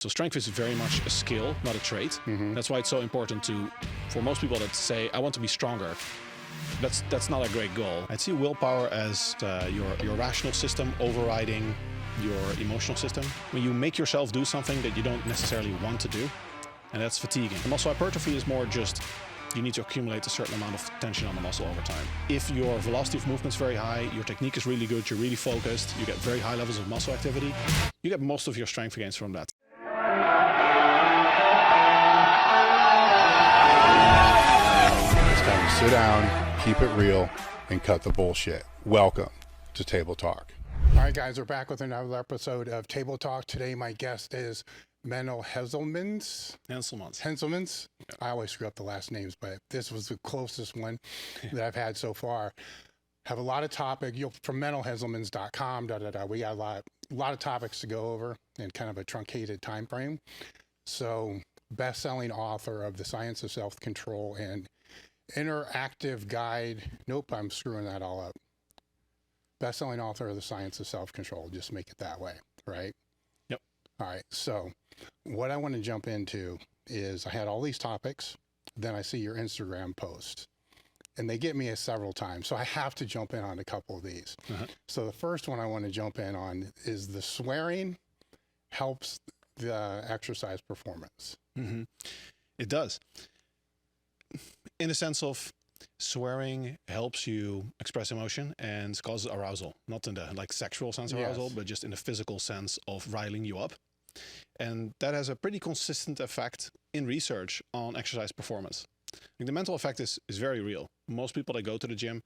So strength is very much a skill, not a trait. That's why it's so important for most people that say, I want to be stronger. That's not a great goal. I'd see willpower as your rational system overriding your emotional system. When you make yourself do something that you don't necessarily want to do, and that's fatiguing. And muscle hypertrophy is more just, you need to accumulate a certain amount of tension on the muscle over time. If your velocity of movement is very high, your technique is really good, you're really focused, you get very high levels of muscle activity, you get most of your strength gains from that. It's time to sit down, keep it real, and cut the bullshit. Welcome to Table Talk. All right, guys, we're back with another episode of Table Talk. Today, my guest is Menno Henselmans. Henselmans. Yeah. I always screw up the last names, but this was the closest one that I've had so far. Have a lot of topic. From mennohenselmans.com. We got a lot of topics to go over in kind of a truncated time frame. So, best-selling author of The Science of Self-Control and Interactive Guide. Nope, I'm screwing that all up. Best-selling author of The Science of Self-Control. Just make it that way, right? Yep. All right. So what I want to jump into is I had all these topics. Then I see your Instagram post. And they get me several times. So I have to jump in on a couple of these. So the first one I want to jump in on is the swearing helps the exercise performance. It does. In the sense of swearing helps you express emotion and causes arousal, not in the sexual sense of arousal, but just in the physical sense of riling you up. And that has a pretty consistent effect in research on exercise performance. The mental effect is very real. Most people that go to the gym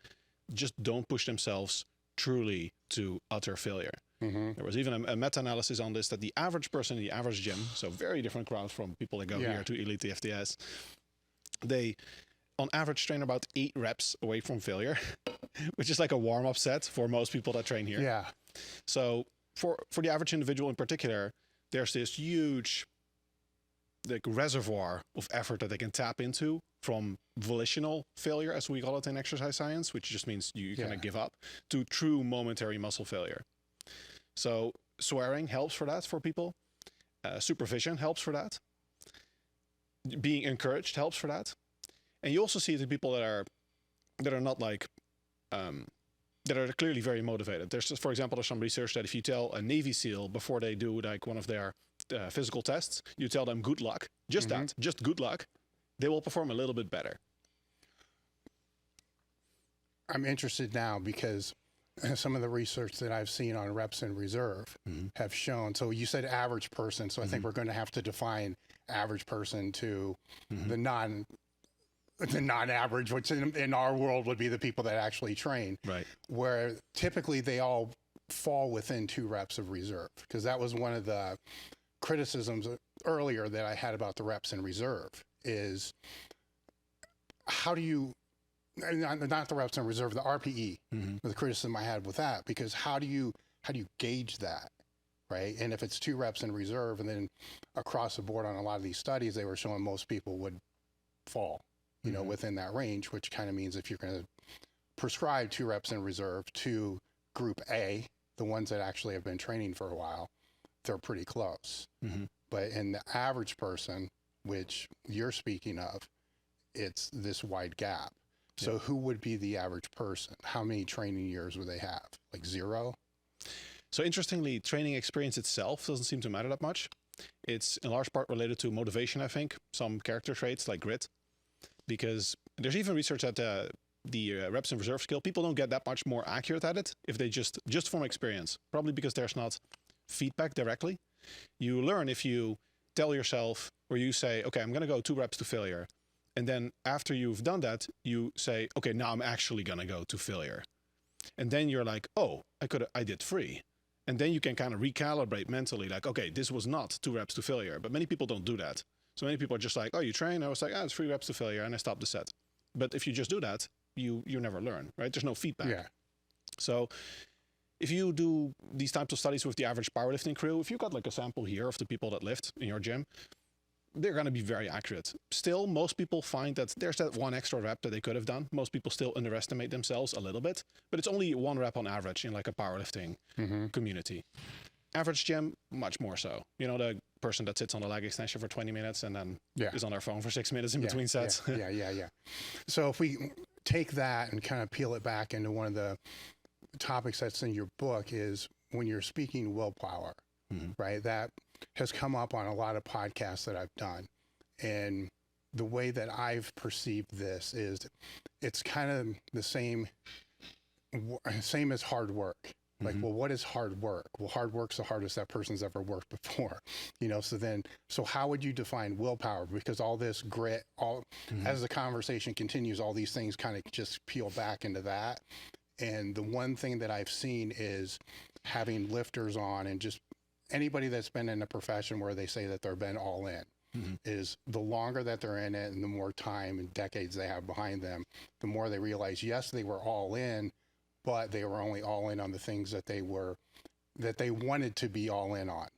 just don't push themselves truly to utter failure. There was even a meta-analysis on this that the average person in the average gym, so very different crowd from people that go here to elitefts, they on average train about 8 reps away from failure, which is like a warm-up set for most people that train here. Yeah. So for the average individual in particular, there's this huge reservoir of effort that they can tap into from volitional failure, as we call it in exercise science, which just means you kind of give up, to true momentary muscle failure. So swearing helps for that for people. Supervision helps for that. Being encouraged helps for that. And you also see it in people that are not that are clearly very motivated. There's just, for example, there's some research that if you tell a Navy SEAL before they do one of their physical tests, you tell them good luck, just good luck, they will perform a little bit better. I'm interested now because some of the research that I've seen on reps in reserve have shown, so you said average person, so I think we're going to have to define average person to the non-average, which in our world would be the people that actually train, right? Where typically they all fall within 2 reps of reserve, because that was one of the criticisms earlier that I had about the reps in reserve is how do you, not the reps in reserve, the RPE, the criticism I had with that, because how do you gauge that, right? And if it's 2 reps in reserve, and then across the board on a lot of these studies, they were showing most people would fall, within that range, which kind of means if you're going to prescribe 2 reps in reserve to group A, the ones that actually have been training for a while, they're pretty close. But in the average person, which you're speaking of, it's this wide gap. So who would be the average person? How many training years would they have? Like 0? So interestingly, training experience itself doesn't seem to matter that much. It's in large part related to motivation, I think, some character traits like grit. Because there's even research that the reps in reserve skill, people don't get that much more accurate at it if they just from experience. Probably because there's not feedback directly. You learn if you tell yourself, or you say, okay, I'm going to go 2 reps to failure. And then after you've done that, you say, okay, now I'm actually going to go to failure. And then you're like, oh, I did 3. And then you can kind of recalibrate mentally, like, okay, this was not 2 reps to failure. But many people don't do that. So many people are just like, oh, you train? I was like, it's 3 reps to failure, and I stopped the set. But if you just do that, you never learn, right? There's no feedback. Yeah. So if you do these types of studies with the average powerlifting crew, if you've got a sample here of the people that lift in your gym, they're going to be very accurate. Still, most people find that there's that 1 extra rep that they could have done. Most people still underestimate themselves a little bit, but it's only 1 rep on average in a powerlifting community. Average gym, much more so. The person that sits on a leg extension for 20 minutes and then Yeah. is on their phone for 6 minutes in between sets. Yeah. So if we take that and kind of peel it back into one of the topics that's in your book is when you're speaking willpower, right? That has come up on a lot of podcasts that I've done. And the way that I've perceived this is it's kind of the same as hard work. Like, well, what is hard work? Well, hard work's the hardest that person's ever worked before, so how would you define willpower? Because all this grit, as the conversation continues, all these things kind of just peel back into that. And the one thing that I've seen is having lifters on and just anybody that's been in a profession where they say that they've been all in is the longer that they're in it and the more time and decades they have behind them, the more they realize, yes, they were all in, but they were only all in on the things that they wanted to be all in on.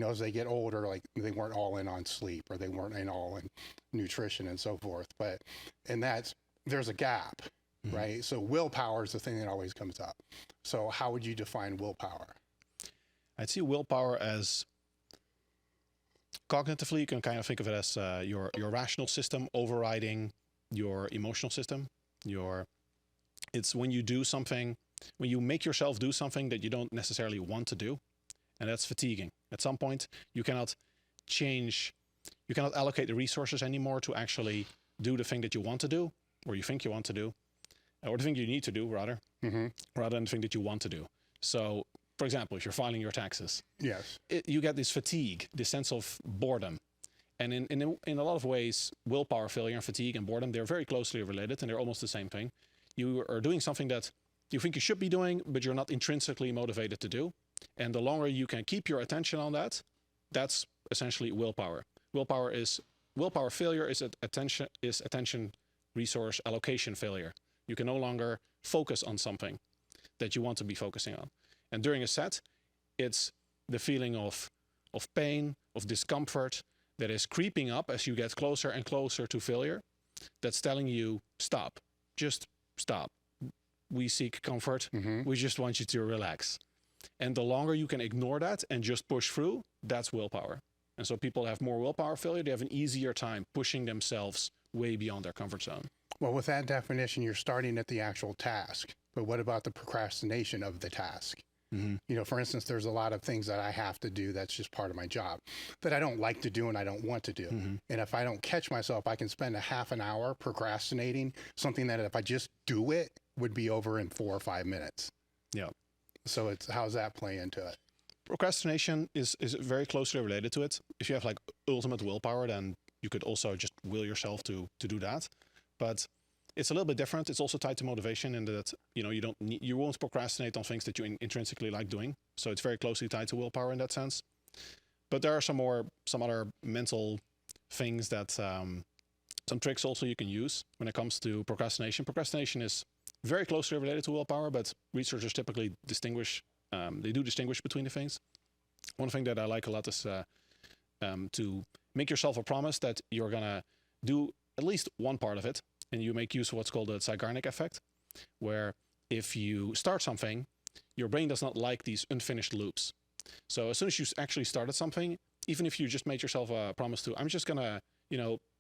As they get older, like they weren't all in on sleep or they weren't all in nutrition and so forth. There's a gap, right? So willpower is the thing that always comes up. So how would you define willpower? I'd see willpower as cognitively, you can kind of think of it as your rational system overriding your emotional system. It's when you do something, when you make yourself do something that you don't necessarily want to do, and that's fatiguing. At some point, you cannot allocate the resources anymore to actually do the thing that you want to do, or you think you want to do, or the thing you need to do, rather than the thing that you want to do. So, for example, if you're filing your taxes, yes, you get this fatigue, this sense of boredom. And in a lot of ways, willpower failure and fatigue and boredom, they're very closely related and they're almost the same thing. You are doing something that you think you should be doing, but you're not intrinsically motivated to do. And the longer you can keep your attention on that, that's essentially willpower. Willpower failure is attention resource allocation failure. You can no longer focus on something that you want to be focusing on. And during a set, it's the feeling of pain, of discomfort that is creeping up as you get closer and closer to failure. That's telling you, stop, just stop. We seek comfort. We just want you to relax. And the longer you can ignore that and just push through, that's willpower. And so people have more willpower failure. They have an easier time pushing themselves way beyond their comfort zone. Well, with that definition, you're starting at the actual task. But what about the procrastination of the task? For instance, there's a lot of things that I have to do that's just part of my job that I don't like to do and I don't want to do. And if I don't catch myself, I can spend a half an hour procrastinating something that if I just do it would be over in 4 or 5 minutes. Yeah. So how's that play into it? Procrastination is very closely related to it. If you have like ultimate willpower, then you could also just will yourself to do that. But it's a little bit different. It's also tied to motivation in that, you won't procrastinate on things that you intrinsically like doing. So it's very closely tied to willpower in that sense. But there are some other mental things that, some tricks also you can use when it comes to procrastination. Procrastination is very closely related to willpower, but researchers typically distinguish between the things. One thing that I like a lot is to make yourself a promise that you're going to do at least one part of it. And you make use of what's called the Zeigarnik effect, where if you start something, your brain does not like these unfinished loops. So as soon as you actually started something, even if you just made yourself a promise to, I'm just going to,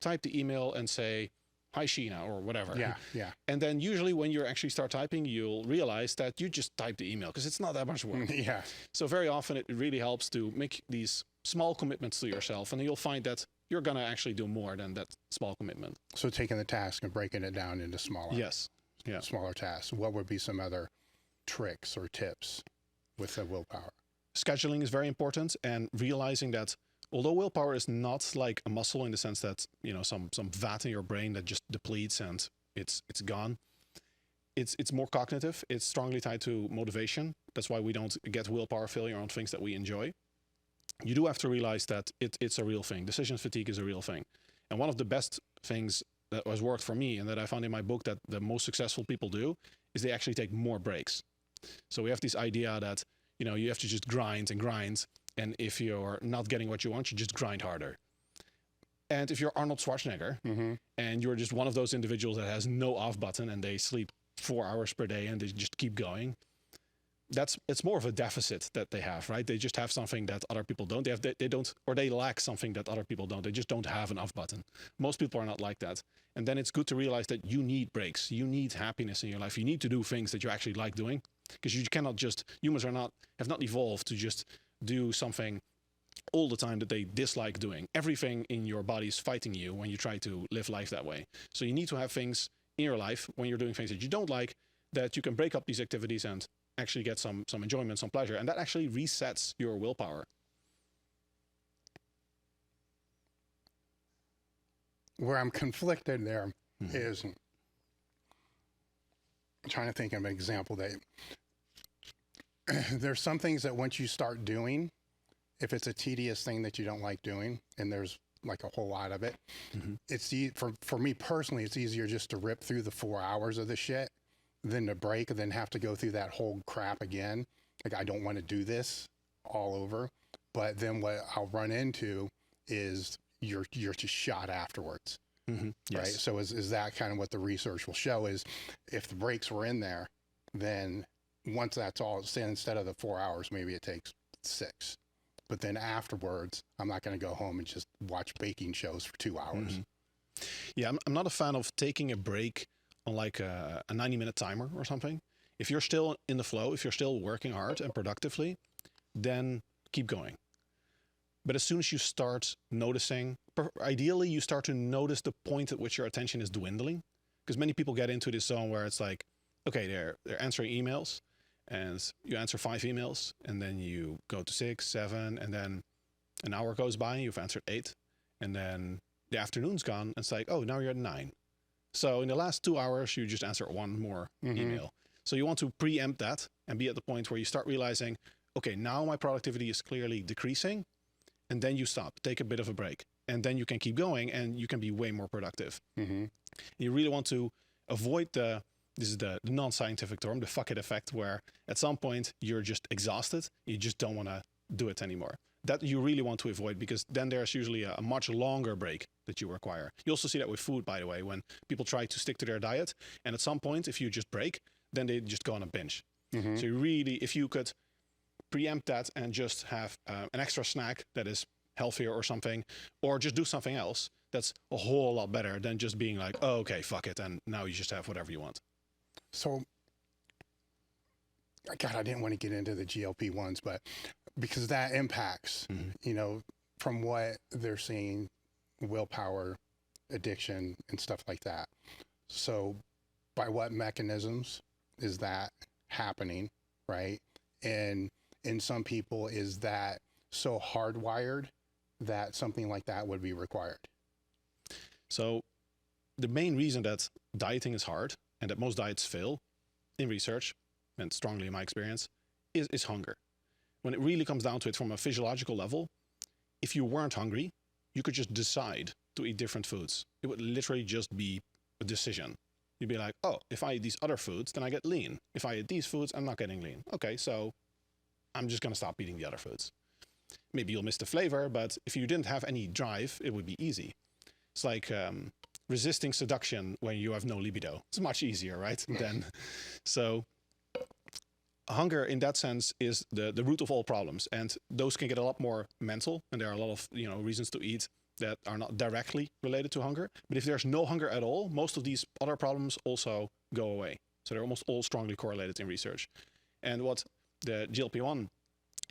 type the email and say, hi, Sheena, or whatever. Yeah. And then usually when you actually start typing, you'll realize that you just typed the email because it's not that much work. Yeah. So very often it really helps to make these small commitments to yourself, and then you'll find that you're going to actually do more than that small commitment. So taking the task and breaking it down into smaller tasks. What would be some other tricks or tips with the willpower? Scheduling is very important, and realizing that although willpower is not like a muscle in the sense that, some vat in your brain that just depletes and it's gone. It's more cognitive. It's strongly tied to motivation. That's why we don't get willpower failure on things that we enjoy. You do have to realize that it's a real thing. Decision fatigue is a real thing. And one of the best things that has worked for me and that I found in my book that the most successful people do is they actually take more breaks. So we have this idea that, you have to just grind and grind. And if you're not getting what you want, you just grind harder. And if you're Arnold Schwarzenegger and you're just one of those individuals that has no off button and they sleep 4 hours per day and they just keep going, it's more of a deficit that they have, right? They just have something that other people don't. They don't, or they lack something that other people don't. They just don't have an off button. Most people are not like that. And then it's good to realize that you need breaks. You need happiness in your life. You need to do things that you actually like doing, because you cannot just, humans have not evolved to just do something all the time that they dislike doing. Everything in your body is fighting you when you try to live life that way. So you need to have things in your life when you're doing things that you don't like, that you can break up these activities and actually get some enjoyment, some pleasure. And that actually resets your willpower. Where I'm conflicted there is, I'm trying to think of an example that there's some things that once you start doing, if it's a tedious thing that you don't like doing, and there's like a whole lot of it, it's for me personally, it's easier just to rip through the 4 hours of the shit than to break and then have to go through that whole crap again. Like, I don't want to do this all over. But then what I'll run into is you're just shot afterwards. Right? Yes. So is that kind of what the research will show, is if the breaks were in there, then once that's all, say instead of the 4 hours, maybe it takes 6. But then afterwards, I'm not going to go home and just watch baking shows for 2 hours. Yeah, I'm not a fan of taking a break on like a 90-minute timer or something. If you're still in the flow, if you're still working hard and productively, then keep going. But as soon as you start noticing, ideally you start to notice the point at which your attention is dwindling, because many people get into this zone where it's like, okay, they're answering emails, and you answer 5 emails, and then you go to 6, 7, and then an hour goes by and you've answered 8, and then the afternoon's gone, and it's like, oh, now you're at 9. So in the last 2 hours, you just answer one more email. So you want to preempt that and be at the point where you start realizing, okay, now my productivity is clearly decreasing, and then you stop, take a bit of a break, and then you can keep going and you can be way more productive. You really want to avoid this is the non-scientific term, the fuck it effect, where at some point you're just exhausted, you just don't want to do it anymore. That you really want to avoid, because then there's usually a much longer break that you require. You also see that with food, by the way, when people try to stick to their diet, and at some point, if you just break, then they just go on a binge. So you really, if you could preempt that and just have an extra snack that is healthier or something, or just do something else, that's a whole lot better than just being like, oh, okay, fuck it, and now you just have whatever you want. So, God, I didn't want to get into the GLP-1s, but because that impacts, you know, from what they're seeing, willpower, addiction, and stuff like that. So by what mechanisms is that happening, right? And in some people, is that so hardwired that something like that would be required? So the main reason that dieting is hard and that most diets fail in research, and strongly in my experience, is hunger. When it really comes down to it from a physiological level, if you weren't hungry, you could just decide to eat different foods. It would literally just be a decision. You'd be like, oh, if I eat these other foods, then I get lean. If I eat these foods, I'm not getting lean. Okay, so I'm just going to stop eating the other foods. Maybe you'll miss the flavor, but if you didn't have any drive, it would be easy. It's like resisting seduction when you have no libido. It's much easier, right? So hunger in that sense is the root of all problems, and those can get a lot more mental, and there are a lot of reasons to eat that are not directly related to hunger. But if there's no hunger at all, most of these other problems also go away. So they're almost all strongly correlated in research. And what the GLP-1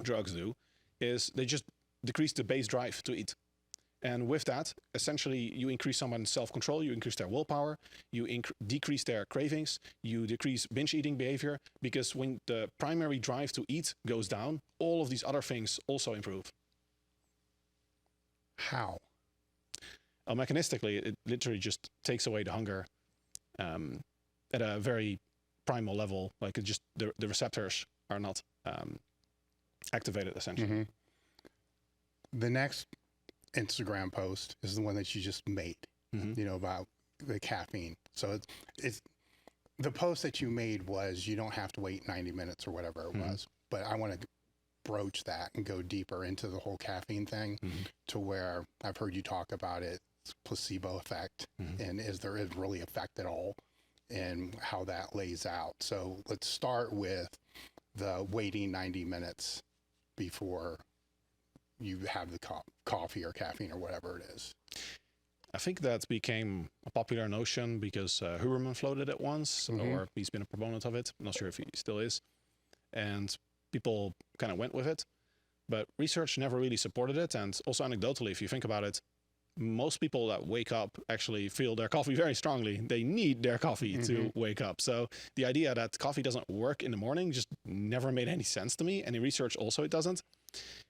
drugs do is they just decrease the base drive to eat. And with that, essentially, you increase someone's self-control, you increase their willpower, you decrease their cravings, you decrease binge eating behavior, because when the primary drive to eat goes down, all of these other things also improve. How? Mechanistically, it literally just takes away the hunger at a very primal level. Like it just the receptors are not activated, essentially. The next Instagram post is the one that you just made, about the caffeine. So it's the post that you made was, you don't have to wait 90 minutes or whatever it was, but I want to broach that and go deeper into the whole caffeine thing to where I've heard you talk about it, placebo effect, and is there really effect at all, and how that lays out. So let's start with the waiting 90 minutes before you have the coffee or caffeine or whatever it is. I think that became a popular notion because Huberman floated it once, or he's been a proponent of it. I'm not sure if he still is. And people kind of went with it. But research never really supported it. And also anecdotally, if you think about it, most people that wake up actually feel their coffee very strongly. They need their coffee to wake up. So the idea that coffee doesn't work in the morning just never made any sense to me. And in research also it doesn't.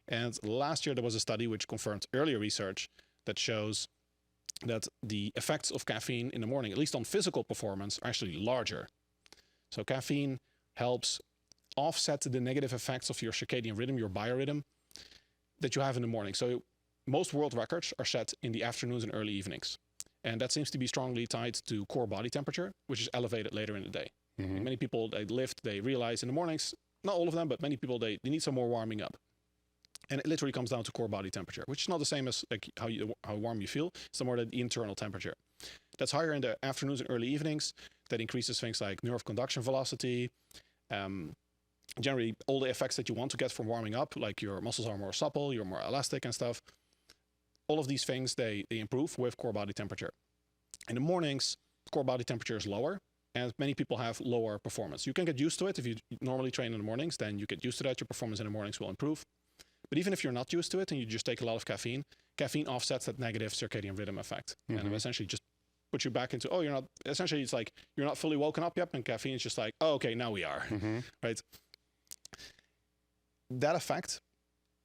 And last year there was a study which confirmed earlier research that shows that the effects of caffeine in the morning, at least on physical performance, are actually larger. So caffeine helps offset the negative effects of your circadian rhythm, your biorhythm, that you have in the morning. So most world records are set in the afternoons and early evenings. And that seems to be strongly tied to core body temperature, which is elevated later in the day. Many people, they lift, they realize in the mornings, not all of them, but many people, they need some more warming up. And it literally comes down to core body temperature, which is not the same as like how warm you feel. It's more the internal temperature. That's higher in the afternoons and early evenings. That increases things like nerve conduction velocity, generally all the effects that you want to get from warming up, like your muscles are more supple, you're more elastic and stuff. All of these things, they improve with core body temperature. In the mornings, core body temperature is lower, and many people have lower performance. You can get used to it. If you normally train in the mornings, then you get used to that. Your performance in the mornings will improve. But even if you're not used to it and you just take a lot of caffeine, caffeine offsets that negative circadian rhythm effect. And it essentially just puts you back into, essentially it's like you're not fully woken up yet, and caffeine is just like, oh, okay, now we are, right? That effect,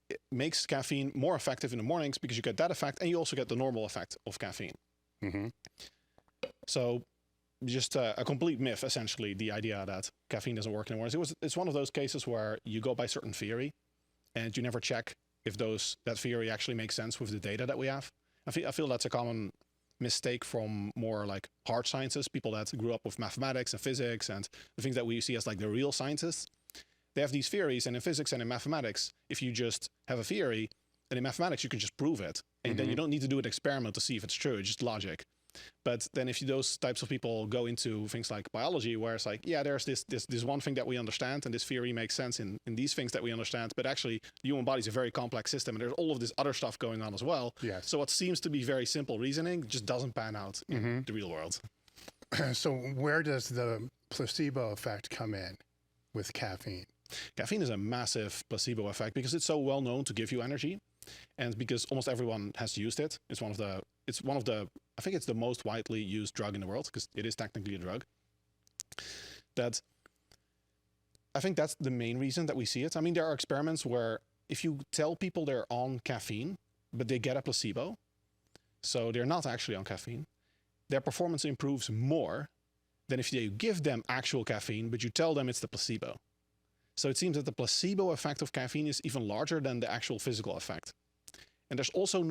it makes caffeine more effective in the mornings because you get that effect and you also get the normal effect of caffeine. So just a complete myth, essentially, the idea that caffeine doesn't work in the mornings. It's one of those cases where you go by certain theory and you never check if that theory actually makes sense with the data that we have. I feel that's a common mistake from more like hard sciences, people that grew up with mathematics and physics and the things that we see as like the real scientists. They have these theories, and in physics and in mathematics, if you just have a theory, and in mathematics you can just prove it, and then you don't need to do an experiment to see if it's true, it's just logic. But then if those types of people go into things like biology, where it's like, yeah, there's this one thing that we understand, and this theory makes sense in these things that we understand, but actually the human body is a very complex system, and there's all of this other stuff going on as well. Yes. So what seems to be very simple reasoning just doesn't pan out in the real world. So where does the placebo effect come in with caffeine? Caffeine is a massive placebo effect because it's so well known to give you energy, and because almost everyone has used it. It's one of the I think it's the most widely used drug in the world because it is technically a drug. I think that's the main reason that we see it. I mean, there are experiments where if you tell people they're on caffeine, but they get a placebo, so they're not actually on caffeine, their performance improves more than if you give them actual caffeine, but you tell them it's the placebo. So it seems that the placebo effect of caffeine is even larger than the actual physical effect. And there's also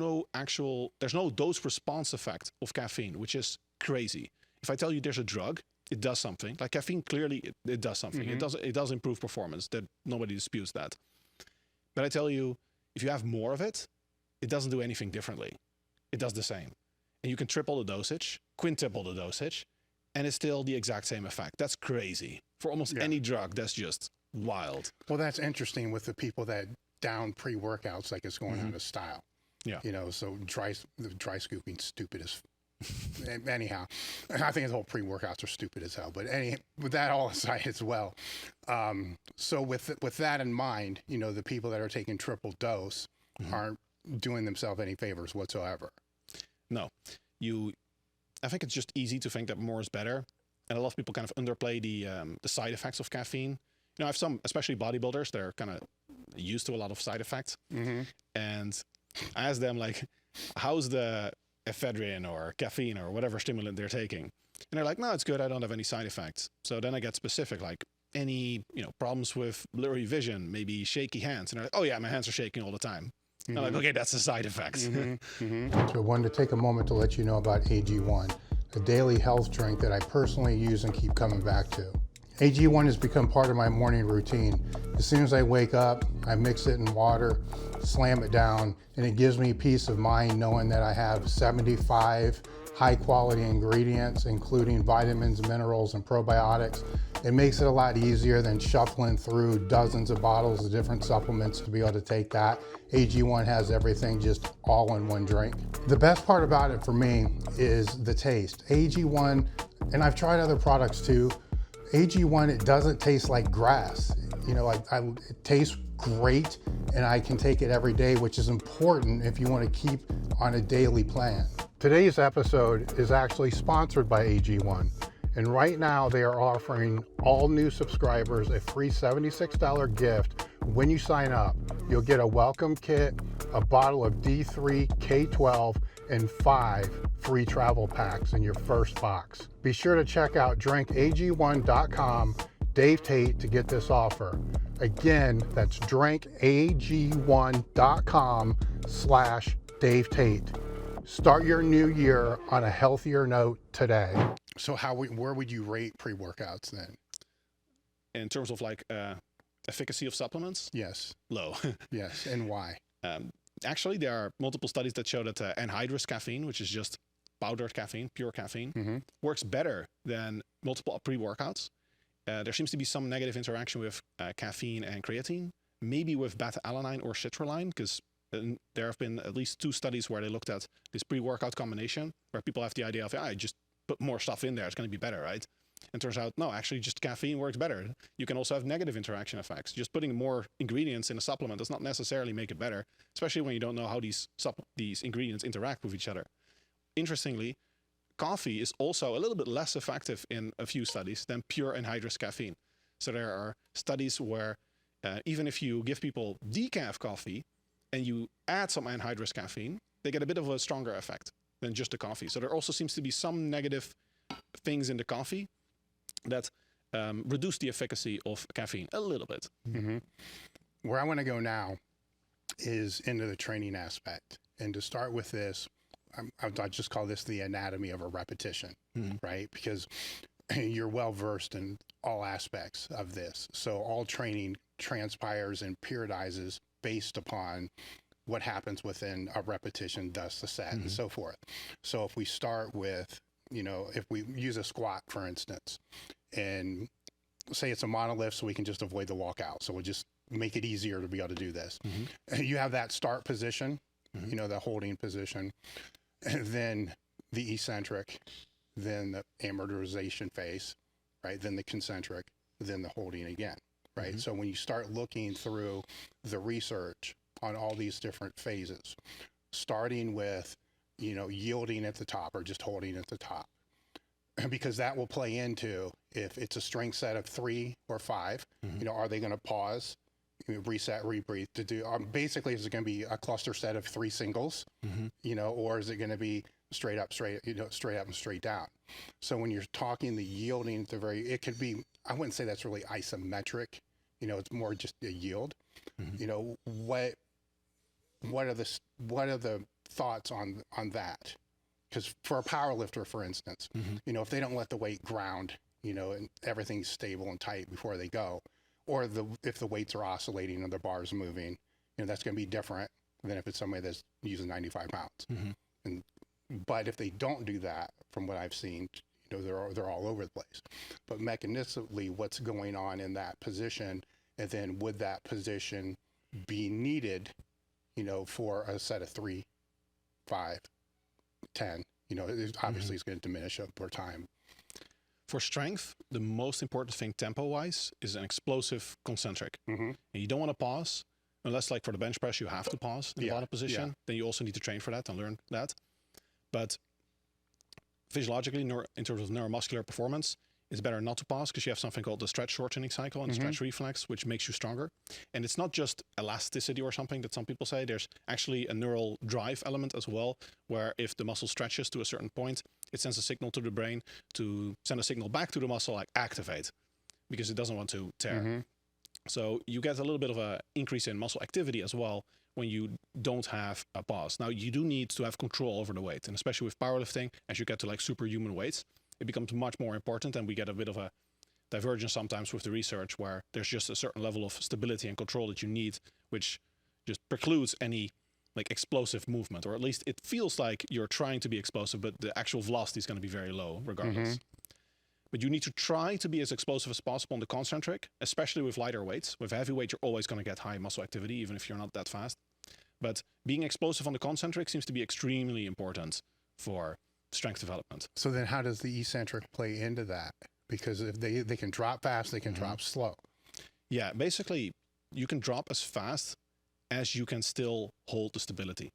there's no dose response effect of caffeine, which is crazy. If I tell you there's a drug, it does something. Like caffeine, clearly it does something. It does improve performance. That nobody disputes that. But I tell you, if you have more of it, it doesn't do anything differently. It does the same. And you can triple the dosage, quintuple the dosage, and it's still the exact same effect. That's crazy. For almost any drug, that's just wild. Well, that's interesting with the people that down pre-workouts like it's going out of style. Yeah. So dry scooping, stupid as anyhow. I think the whole pre-workouts are stupid as hell. But with that all aside as well. So with that in mind, the people that are taking triple dose aren't doing themselves any favors whatsoever. No. I think it's just easy to think that more is better. And a lot of people kind of underplay the side effects of caffeine. I have some, especially bodybuilders, they're kind of used to a lot of side effects. And I ask them, like, how's the ephedrine or caffeine or whatever stimulant they're taking? And they're like, no, it's good. I don't have any side effects. So then I get specific, like any, problems with blurry vision, maybe shaky hands. And they're like, oh yeah, my hands are shaking all the time. I'm like, okay, that's the side effects. So I wanted to take a moment to let you know about AG1, a daily health drink that I personally use and keep coming back to. AG1 has become part of my morning routine. As soon as I wake up, I mix it in water, slam it down, and it gives me peace of mind knowing that I have 75 high quality ingredients, including vitamins, minerals, and probiotics. It makes it a lot easier than shuffling through dozens of bottles of different supplements to be able to take that. AG1 has everything just all in one drink. The best part about it for me is the taste. AG1, and I've tried other products too, AG1, it doesn't taste like grass. You know, it tastes great, and I can take it every day, which is important if you want to keep on a daily plan. Today's episode is actually sponsored by AG1, and right now they are offering all new subscribers a free $76 gift when you sign up. You'll get a welcome kit, a bottle of D3, K12, and 5 free travel packs in your first box. Be sure to check out drinkag1.com, Dave Tate, to get this offer. Again, that's drinkag1.com/Dave Tate. Start your new year on a healthier note today. So where would you rate pre-workouts then? In terms of like efficacy of supplements? Yes. Low. Yes, and why? Actually, there are multiple studies that show that anhydrous caffeine, which is just powdered caffeine, pure caffeine, works better than multiple pre-workouts. There seems to be some negative interaction with caffeine and creatine, maybe with beta-alanine or citrulline, because there have been at least 2 studies where they looked at this pre-workout combination, where people have the idea of, I just put more stuff in there, it's going to be better, right? And turns out, no, actually just caffeine works better. You can also have negative interaction effects. Just putting more ingredients in a supplement does not necessarily make it better, especially when you don't know how these ingredients interact with each other. Interestingly, coffee is also a little bit less effective in a few studies than pure anhydrous caffeine. So there are studies where even if you give people decaf coffee and you add some anhydrous caffeine, they get a bit of a stronger effect than just the coffee. So there also seems to be some negative things in the coffee that reduce the efficacy of caffeine a little bit. Mm-hmm. Where I want to go now is into the training aspect. And to start with this, I'll just call this the anatomy of a repetition, right? Because you're well versed in all aspects of this. So all training transpires and periodizes based upon what happens within a repetition, does the set, and so forth. So if we start with, if we use a squat, for instance, and say it's a monolift, so we can just avoid the walkout. So we'll just make it easier to be able to do this. You have that start position, the holding position, and then the eccentric, then the amortization phase, right? Then the concentric, then the holding again, right? So when you start looking through the research on all these different phases, starting with, yielding at the top or just holding at the top, because that will play into if it's a strength set of 3 or 5, are they going to pause, reset, rebreathe to do, basically, is it going to be a cluster set of 3 singles, or is it going to be straight up and straight down? So when you're talking the yielding, it could be, I wouldn't say that's really isometric, it's more just a yield. What are the thoughts on that? Because for a power lifter, for instance, if they don't let the weight ground, and everything's stable and tight before they go, or if the weights are oscillating and the bar's moving, that's going to be different than if it's somebody that's using 95 pounds. But if they don't do that, from what I've seen, they're all over the place. But mechanistically, what's going on in that position, and then would that position be needed, for a set of 3, 5, 10? Obviously it's going to diminish over time. For strength, the most important thing tempo-wise is an explosive concentric. And you don't want to pause, unless like for the bench press, you have to pause in the bottom position. Then you also need to train for that and learn that. But physiologically, in terms of neuromuscular performance, it's better not to pause because you have something called the stretch shortening cycle and the stretch reflex, which makes you stronger. And it's not just elasticity or something that some people say. There's actually a neural drive element as well, where if the muscle stretches to a certain point, it sends a signal to the brain to send a signal back to the muscle, like activate, because it doesn't want to tear. So you get a little bit of an increase in muscle activity as well when you don't have a pause. Now, you do need to have control over the weight, and especially with powerlifting, as you get to like superhuman weights, it becomes much more important, and we get a bit of a divergence sometimes with the research where there's just a certain level of stability and control that you need, which just precludes any like explosive movement, or at least it feels like you're trying to be explosive, but the actual velocity is going to be very low regardless. But you need to try to be as explosive as possible on the concentric, especially with lighter weights. With heavy weight, you're always going to get high muscle activity, even if you're not that fast. But being explosive on the concentric seems to be extremely important for strength development. So then how does the eccentric play into that? Because if they can drop fast, they can drop slow. Yeah, basically, you can drop as fast as you can still hold the stability.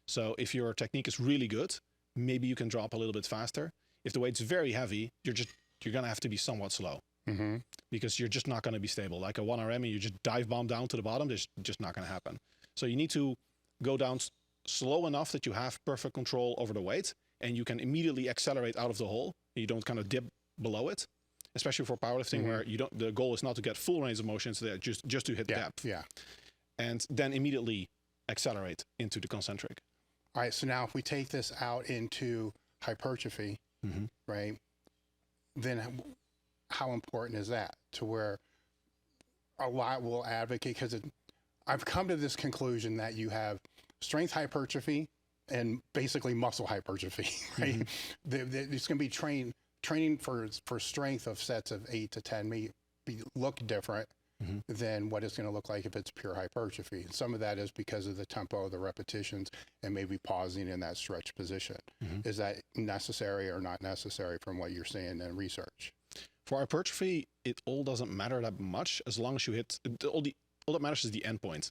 So if your technique is really good, maybe you can drop a little bit faster. If the weight's very heavy, you're going to have to be somewhat slow because you're just not going to be stable. Like a 1RM and you just dive bomb down to the bottom, that's just not going to happen. So you need to go down slow enough that you have perfect control over the weight and you can immediately accelerate out of the hole. You don't kind of dip below it, especially for powerlifting where the goal is not to get full range of motion, so that just to hit depth. Yeah. And then immediately accelerate into the concentric. All right. So now if we take this out into hypertrophy, right, then how important is that to where a lot will advocate? Because I've come to this conclusion that you have strength hypertrophy and basically muscle hypertrophy, right? It's going to be training for strength of sets of 8 to 10 may look different than what it's going to look like if it's pure hypertrophy. And some of that is because of the tempo, the repetitions, and maybe pausing in that stretch position. Is that necessary or not necessary from what you're saying in research? For hypertrophy, it all doesn't matter that much as long as you hit, all that matters is the end point.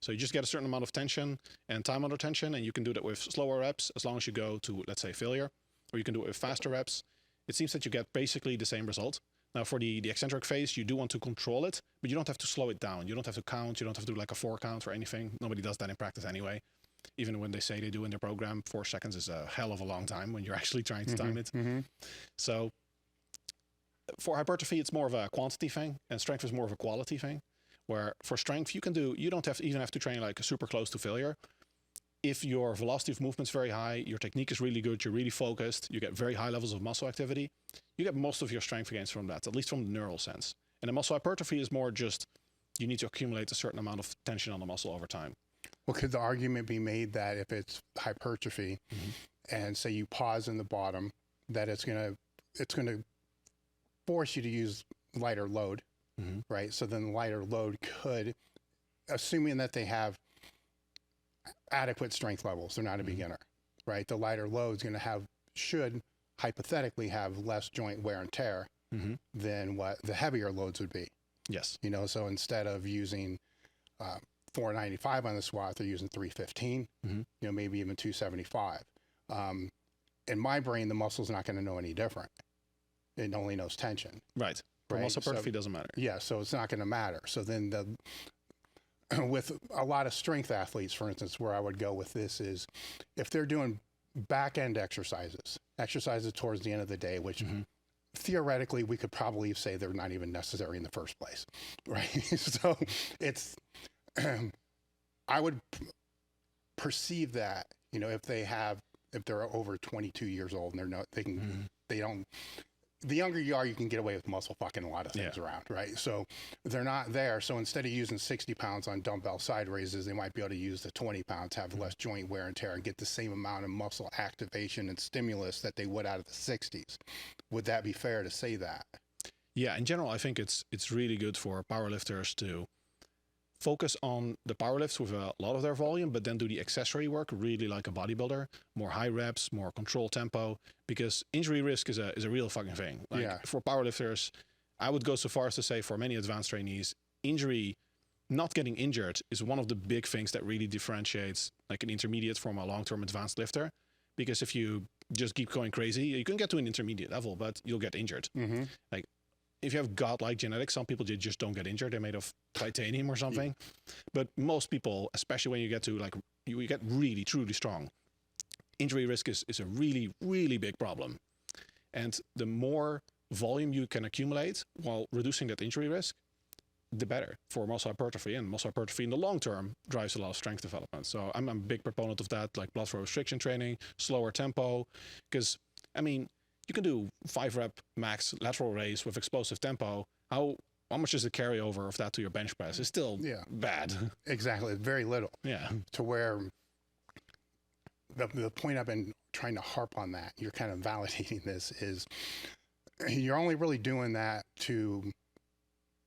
So you just get a certain amount of tension and time under tension, and you can do that with slower reps as long as you go to, let's say, failure, or you can do it with faster reps. It seems that you get basically the same result. Now for the eccentric phase, you do want to control it, but you don't have to slow it down. You don't have to count. You don't have to do like a 4 count or anything. Nobody does that in practice anyway. Even when they say they do in their program, 4 seconds is a hell of a long time when you're actually trying to time it. So for hypertrophy, it's more of a quantity thing, and strength is more of a quality thing. Where for strength, you don't even have to train like super close to failure. If your velocity of movement is very high, your technique is really good, you're really focused, you get very high levels of muscle activity, you get most of your strength gains from that, at least from the neural sense. And the muscle hypertrophy is more just, you need to accumulate a certain amount of tension on the muscle over time. Well, could the argument be made that if it's hypertrophy and say you pause in the bottom, that it's going to force you to use lighter load, right? So then the lighter load could, assuming that they have adequate strength levels, they're not a beginner, right? The lighter load is going to should hypothetically have less joint wear and tear than what the heavier loads would be. Yes. So instead of using 495 on the squat, they're using 315, maybe even 275. In my brain, the muscle's not going to know any different. It only knows tension. Right. For muscle hypertrophy, doesn't matter. Yeah, so it's not going to matter. So then with a lot of strength athletes, for instance, where I would go with this is if they're doing back end exercises towards the end of the day, which theoretically we could probably say they're not even necessary in the first place, right? So it's, I would perceive that, if they're over 22 years old and the younger you are, you can get away with muscle fucking a lot of things around, right? So they're not there. So instead of using 60 pounds on dumbbell side raises, they might be able to use the 20 pounds, have less joint wear and tear, and get the same amount of muscle activation and stimulus that they would out of the 60s. Would that be fair to say that? Yeah, in general, I think it's really good for powerlifters to focus on the power lifts with a lot of their volume, but then do the accessory work really like a bodybuilder, more high reps, more controlled tempo, because injury risk is a real fucking thing. For powerlifters, I would go so far as to say for many advanced trainees, not getting injured is one of the big things that really differentiates like an intermediate from a long-term advanced lifter. Because if you just keep going crazy, you can get to an intermediate level, but you'll get injured. Like if you have godlike genetics, some people just don't get injured. They're made of titanium or something. But most people, especially when you get to you get really, truly strong, injury risk is a really, really big problem. And the more volume you can accumulate while reducing that injury risk, the better for muscle hypertrophy. And muscle hypertrophy in the long term drives a lot of strength development. So I'm a big proponent of that, like blood flow restriction training, slower tempo. Because, you can do 5 rep max lateral raise with explosive tempo. How much is the carryover of that to your bench press? It's still bad. Exactly. Very little. Yeah. To where the point I've been trying to harp on that, you're kind of validating this, is you're only really doing that to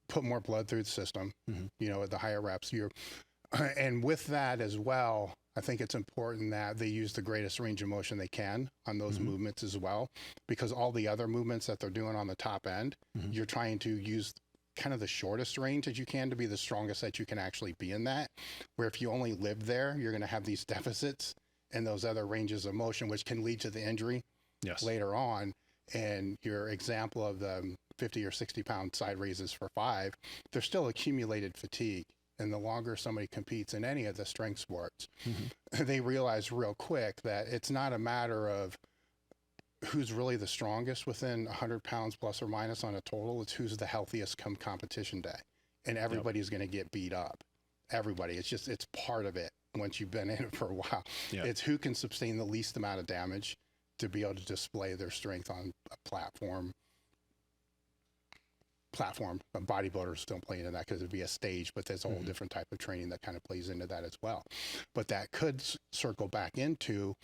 put more blood through the system, at the higher reps. And with that as well, I think it's important that they use the greatest range of motion they can on those movements as well, because all the other movements that they're doing on the top end, you're trying to use kind of the shortest range that you can to be the strongest that you can actually be in that. Where if you only live there, you're going to have these deficits in those other ranges of motion, which can lead to the injury later on. And your example of the 50 or 60 pound side raises for 5, there's still accumulated fatigue. And the longer somebody competes in any of the strength sports, they realize real quick that it's not a matter of who's really the strongest within 100 pounds plus or minus on a total. It's who's the healthiest come competition day. And everybody's going to get beat up. Everybody. It's part of it once you've been in it for a while. It's who can sustain the least amount of damage to be able to display their strength on a platform. Bodybuilders don't play into that because it'd be a stage, but there's a whole different type of training that kind of plays into that as well. But that could circle back into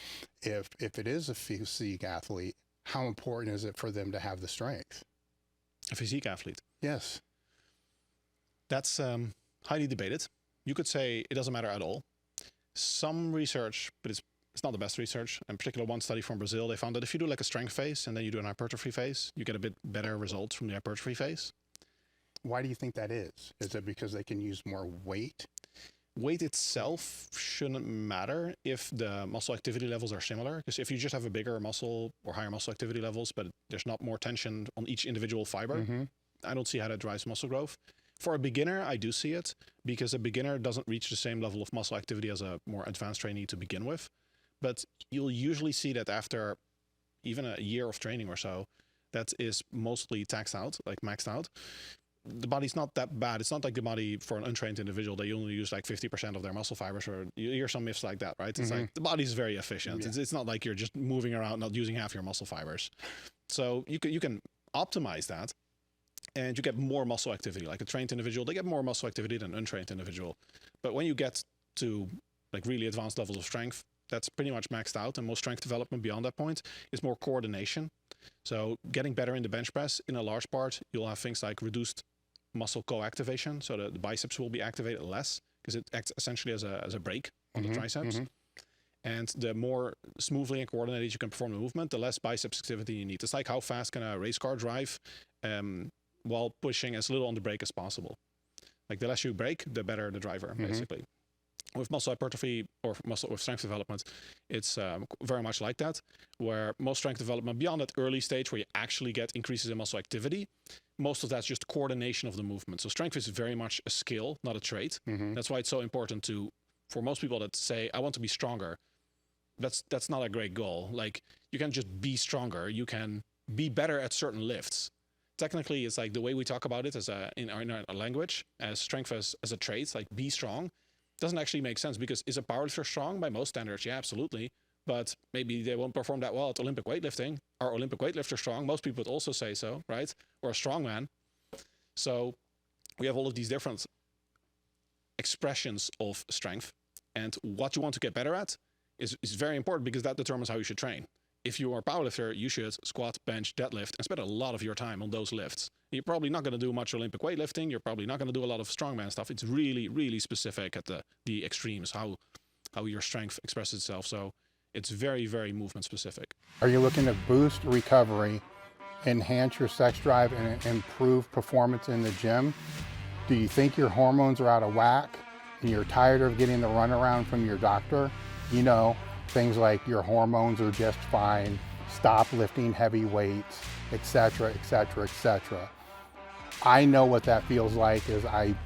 if it is a physique athlete, how important is it for them to have the strength? A physique athlete? Yes. That's highly debated. You could say it doesn't matter at all. Some research, but it's not the best research. In particular, one study from Brazil, they found that if you do like a strength phase and then you do an hypertrophy phase, you get a bit better results from the hypertrophy phase. Why do you think that is? Is it because they can use more weight? Weight itself shouldn't matter if the muscle activity levels are similar. Because if you just have a bigger muscle or higher muscle activity levels, but there's not more tension on each individual fiber, I don't see how that drives muscle growth. For a beginner, I do see it, because a beginner doesn't reach the same level of muscle activity as a more advanced trainee to begin with. But you'll usually see that after even a year of training or so, that is mostly taxed out, like maxed out. The body's not that bad. It's not like the body for an untrained individual, they only use like 50% of their muscle fibers, or you hear some myths like that, right? It's like the body's very efficient. It's not like you're just moving around, not using half your muscle fibers. So you can optimize that, and you get more muscle activity. Like a trained individual, they get more muscle activity than an untrained individual. But when you get to like really advanced levels of strength, that's pretty much maxed out. And most strength development beyond that point is more coordination. So getting better in the bench press, in a large part, you'll have things like reduced muscle co-activation. So the biceps will be activated less, because it acts essentially as a brake on the triceps. And the more smoothly and coordinated you can perform the movement, the less biceps activity you need. It's like how fast can a race car drive while pushing as little on the brake as possible. Like the less you brake, the better the driver, basically. With muscle hypertrophy or with strength development, it's very much like that, where most strength development beyond that early stage where you actually get increases in muscle activity, most of that's just coordination of the movement. So strength is very much a skill, not a trait. That's why it's so important for most people that say, I want to be stronger. That's not a great goal. Like, you can just be stronger. You can be better at certain lifts. Technically, it's like the way we talk about it in our language, as strength as a trait, like be strong, doesn't actually make sense, because is a powerlifter strong by most standards? Yeah, absolutely. But maybe they won't perform that well at Olympic weightlifting. Are Olympic weightlifters strong? Most people would also say so, right? Or a strongman. So we have all of these different expressions of strength. And what you want to get better at is very important, because that determines how you should train. If you are a powerlifter, you should squat, bench, deadlift, and spend a lot of your time on those lifts. You're probably not going to do much Olympic weightlifting. You're probably not going to do a lot of strongman stuff. It's really, really specific at the extremes, how your strength expresses itself. So it's very, very movement specific. Are you looking to boost recovery, enhance your sex drive, and improve performance in the gym? Do you think your hormones are out of whack and you're tired of getting the runaround from your doctor? You know, things like your hormones are just fine, stop lifting heavy weights, etc., etc., etc. I know what that feels like, as I've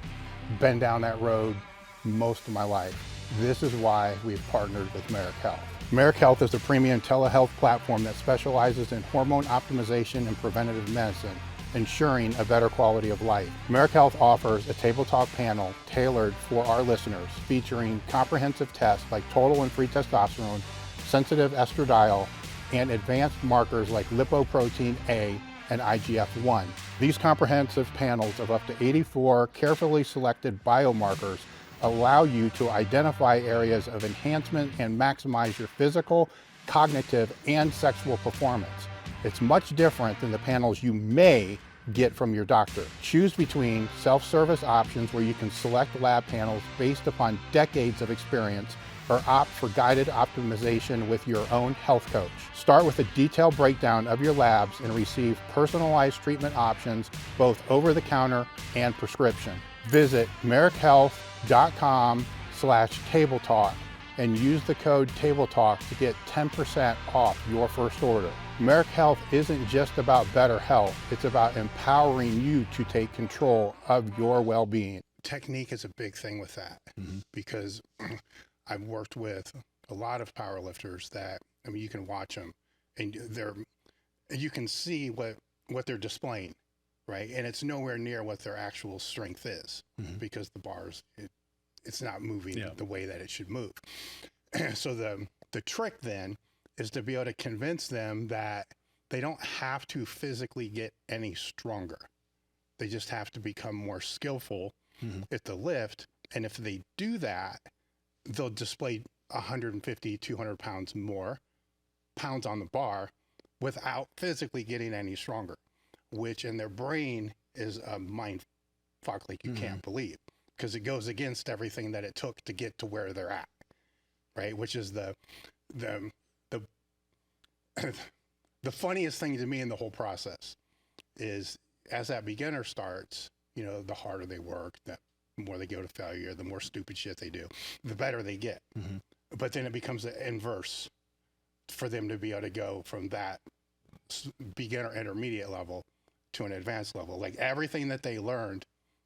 been down that road most of my life. This is why we've partnered with Marek Health. Marek Health is a premium telehealth platform that specializes in hormone optimization and preventative medicine, ensuring a better quality of life. Marek Health offers a TABLETALK panel tailored for our listeners, featuring comprehensive tests like total and free testosterone, sensitive estradiol, and advanced markers like lipoprotein A and IGF-1. These comprehensive panels of up to 84 carefully selected biomarkers allow you to identify areas of enhancement and maximize your physical, cognitive, and sexual performance. It's much different than the panels you may get from your doctor. Choose between self-service options where you can select lab panels based upon decades of experience, or opt for guided optimization with your own health coach. Start with a detailed breakdown of your labs and receive personalized treatment options, both over-the-counter and prescription. Visit marekhealth.com/tabletalk and use the code TABLETALK to get 10% off your first order. Marek Health isn't just about better health, it's about empowering you to take control of your well-being. Technique is a big thing with that, because I've worked with a lot of powerlifters that, I mean, you can watch them and you can see what they're displaying, right? And it's nowhere near what their actual strength is, because the bars, it's not moving the way that it should move. So the trick then is to be able to convince them that they don't have to physically get any stronger. They just have to become more skillful at the lift. And if they do that, they'll display 150, 200 pounds more pounds on the bar without physically getting any stronger, which in their brain is a mind fuck like you can't believe, because it goes against everything that it took to get to where they're at, right? Which is the funniest thing to me in the whole process is, as that beginner starts, you know, the harder they work, the more they go to failure, the more stupid shit they do, the better they get. But then it becomes the inverse for them to be able to go from that beginner intermediate level to an advanced level. Like everything that they learned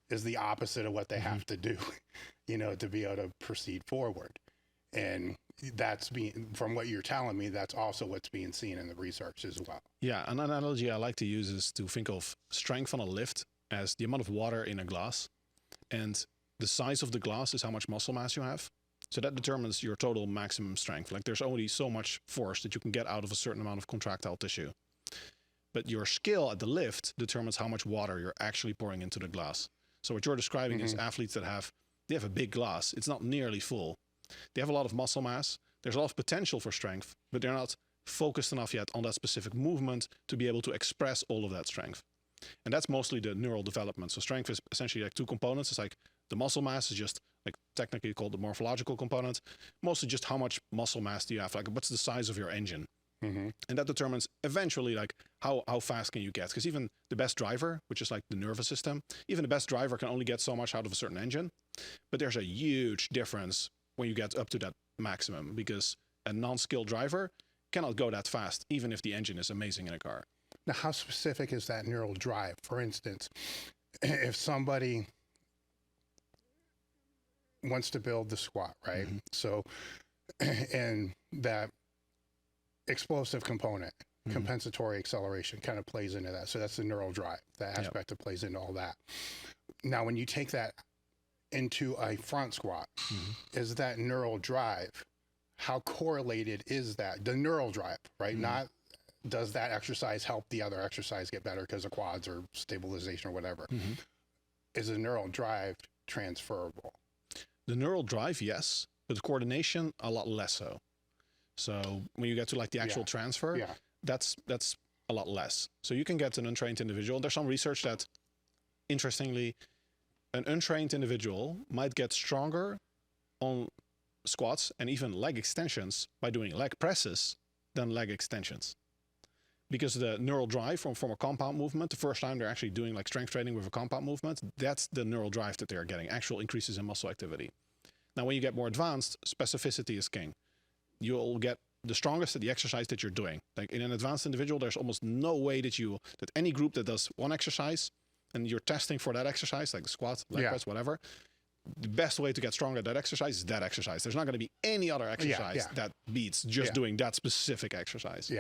is the opposite of what they have to do, you know, to be able to proceed forward. And that's from what you're telling me, that's also what's being seen in the research as well. Yeah, an analogy I like to use is to think of strength on a lift as the amount of water in a glass, and the size of the glass is how much muscle mass you have. So that determines your total maximum strength. Like there's only so much force that you can get out of a certain amount of contractile tissue. But your skill at the lift determines how much water you're actually pouring into the glass. So what you're describing is athletes that have a big glass. It's not nearly full. They have a lot of muscle mass. There's a lot of potential for strength, but they're not focused enough yet on that specific movement to be able to express all of that strength. And that's mostly the neural development. So strength is essentially like two components. It's like the muscle mass is just like technically called the morphological component. Mostly just how much muscle mass do you have? Like what's the size of your engine? And that determines eventually like how fast can you get? Because even the best driver, which is like the nervous system, even the best driver can only get so much out of a certain engine. But there's a huge difference when you get up to that maximum, because a non-skilled driver cannot go that fast, even if the engine is amazing in a car. Now, how specific is that neural drive? For instance, if somebody wants to build the squat, right? So, and that explosive component, compensatory acceleration kind of plays into that. So that's the neural drive, that aspect that plays into all that. Now, when you take that into a front squat, is that neural drive, how correlated is that? The neural drive, right? Not does that exercise help the other exercise get better because of quads or stabilization or whatever. Is the neural drive transferable? The neural drive, yes, but the coordination, a lot less so. So when you get to like the actual transfer, that's a lot less. So you can get an untrained individual. There's some research that, interestingly, an untrained individual might get stronger on squats and even leg extensions by doing leg presses than leg extensions. Because the neural drive from a compound movement, the first time they're actually doing like strength training with a compound movement, that's the neural drive that they're getting, actual increases in muscle activity. Now, when you get more advanced, specificity is king. You'll get the strongest at the exercise that you're doing. Like in an advanced individual, there's almost no way that any group that does one exercise and you're testing for that exercise, like squat, leg press, whatever, the best way to get stronger at that exercise is that exercise. There's not going to be any other exercise that beats just doing that specific exercise.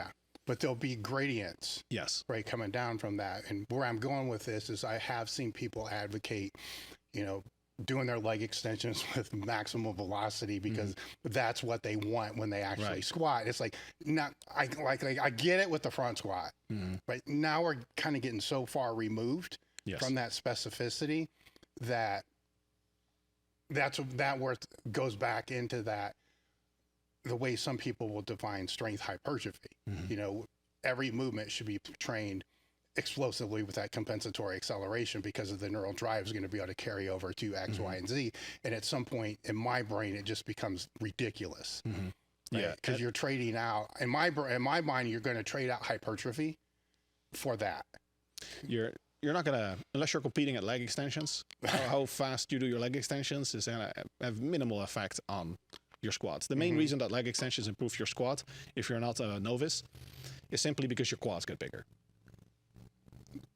But there'll be gradients, right, coming down from that. And where I'm going with this is I have seen people advocate, you know, doing their leg extensions with maximum velocity because that's what they want when they actually squat. It's like, not, I get it with the front squat, but now we're kind of getting so far removed from that specificity that that where it goes back into that, the way some people will define strength hypertrophy. You know, every movement should be trained explosively with that compensatory acceleration because of the neural drive is going to be able to carry over to X, Y, and Z. And at some point in my brain, it just becomes ridiculous. Right? Yeah, because you're trading out, in my mind, you're going to trade out hypertrophy for that. You're not gonna, unless you're competing at leg extensions. How fast you do your leg extensions is gonna have minimal effect on your squats. The main reason that leg extensions improve your squat, if you're not a novice, is simply because your quads get bigger.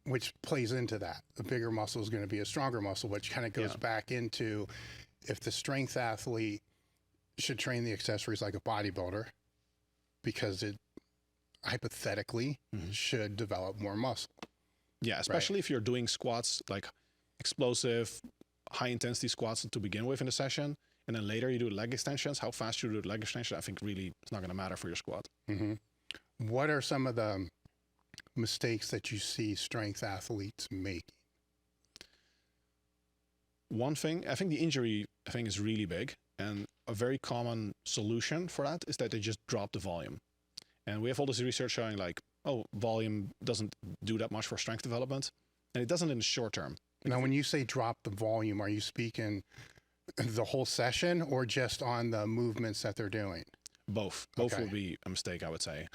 Which plays into that. A bigger muscle is going to be a stronger muscle, which kind of goes back into, if the strength athlete should train the accessories like a bodybuilder, because it hypothetically should develop more muscle. Yeah, especially if you're doing squats, like explosive, high intensity squats to begin with in the session, and then later you do leg extensions. How fast you do leg extension, I think really it's not going to matter for your squat. What are some of the mistakes that you see strength athletes making? One thing, I think the injury thing is really big, and a very common solution for that is that they just drop the volume. And we have all this research showing like, oh, volume doesn't do that much for strength development, and it doesn't in the short term. Now, when you say drop the volume, are you speaking the whole session or just on the movements that they're doing? Both would be a mistake, I would say.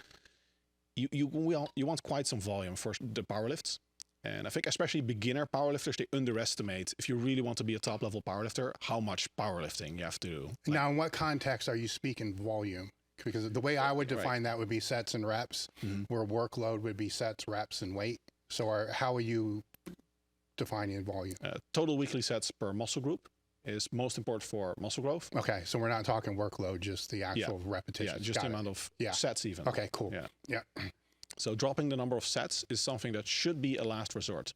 You want quite some volume for the powerlifts. And I think especially beginner powerlifters, they underestimate, if you really want to be a top level powerlifter, how much powerlifting you have to do. Now, in what context are you speaking volume? Because the way I would define that would be sets and reps, where workload would be sets, reps, and weight. So how are you defining volume? Total weekly sets per muscle group is most important for muscle growth. Okay, so we're not talking workload, just the actual repetitions. Yeah, just the amount of sets even. Okay, cool. Yeah. So dropping the number of sets is something that should be a last resort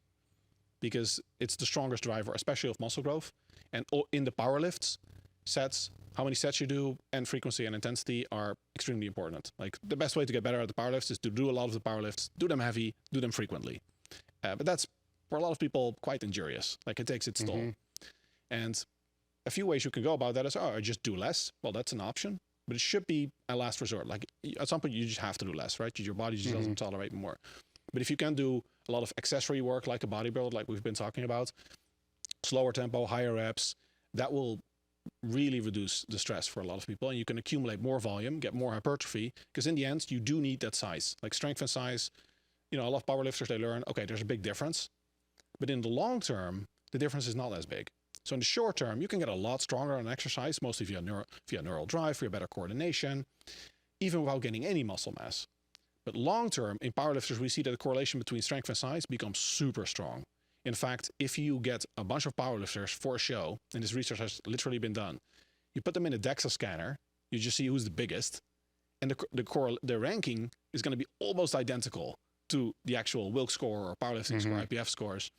because it's the strongest driver, especially of muscle growth. And in the power lifts, sets, how many sets you do, and frequency and intensity are extremely important. Like the best way to get better at the power lifts is to do a lot of the power lifts, do them heavy, do them frequently. But that's, for a lot of people, quite injurious. Like it takes its toll. And a few ways you can go about that is, I just do less. Well, that's an option, but it should be a last resort. Like at some point you just have to do less, right? Your body just doesn't tolerate more. But if you can do a lot of accessory work like a bodybuilder, like we've been talking about, slower tempo, higher reps, that will really reduce the stress for a lot of people. And you can accumulate more volume, get more hypertrophy, because in the end, you do need that size. Like strength and size, a lot of powerlifters, they learn, okay, there's a big difference. But in the long term, the difference is not as big. So in the short term, you can get a lot stronger on exercise, mostly via neural drive, via better coordination, even without gaining any muscle mass. But long term, in powerlifters, we see that the correlation between strength and size becomes super strong. In fact, if you get a bunch of powerlifters for a show, and this research has literally been done, you put them in a DEXA scanner, you just see who's the biggest, and the ranking is going to be almost identical to the actual Wilks score or powerlifting score, IPF scores.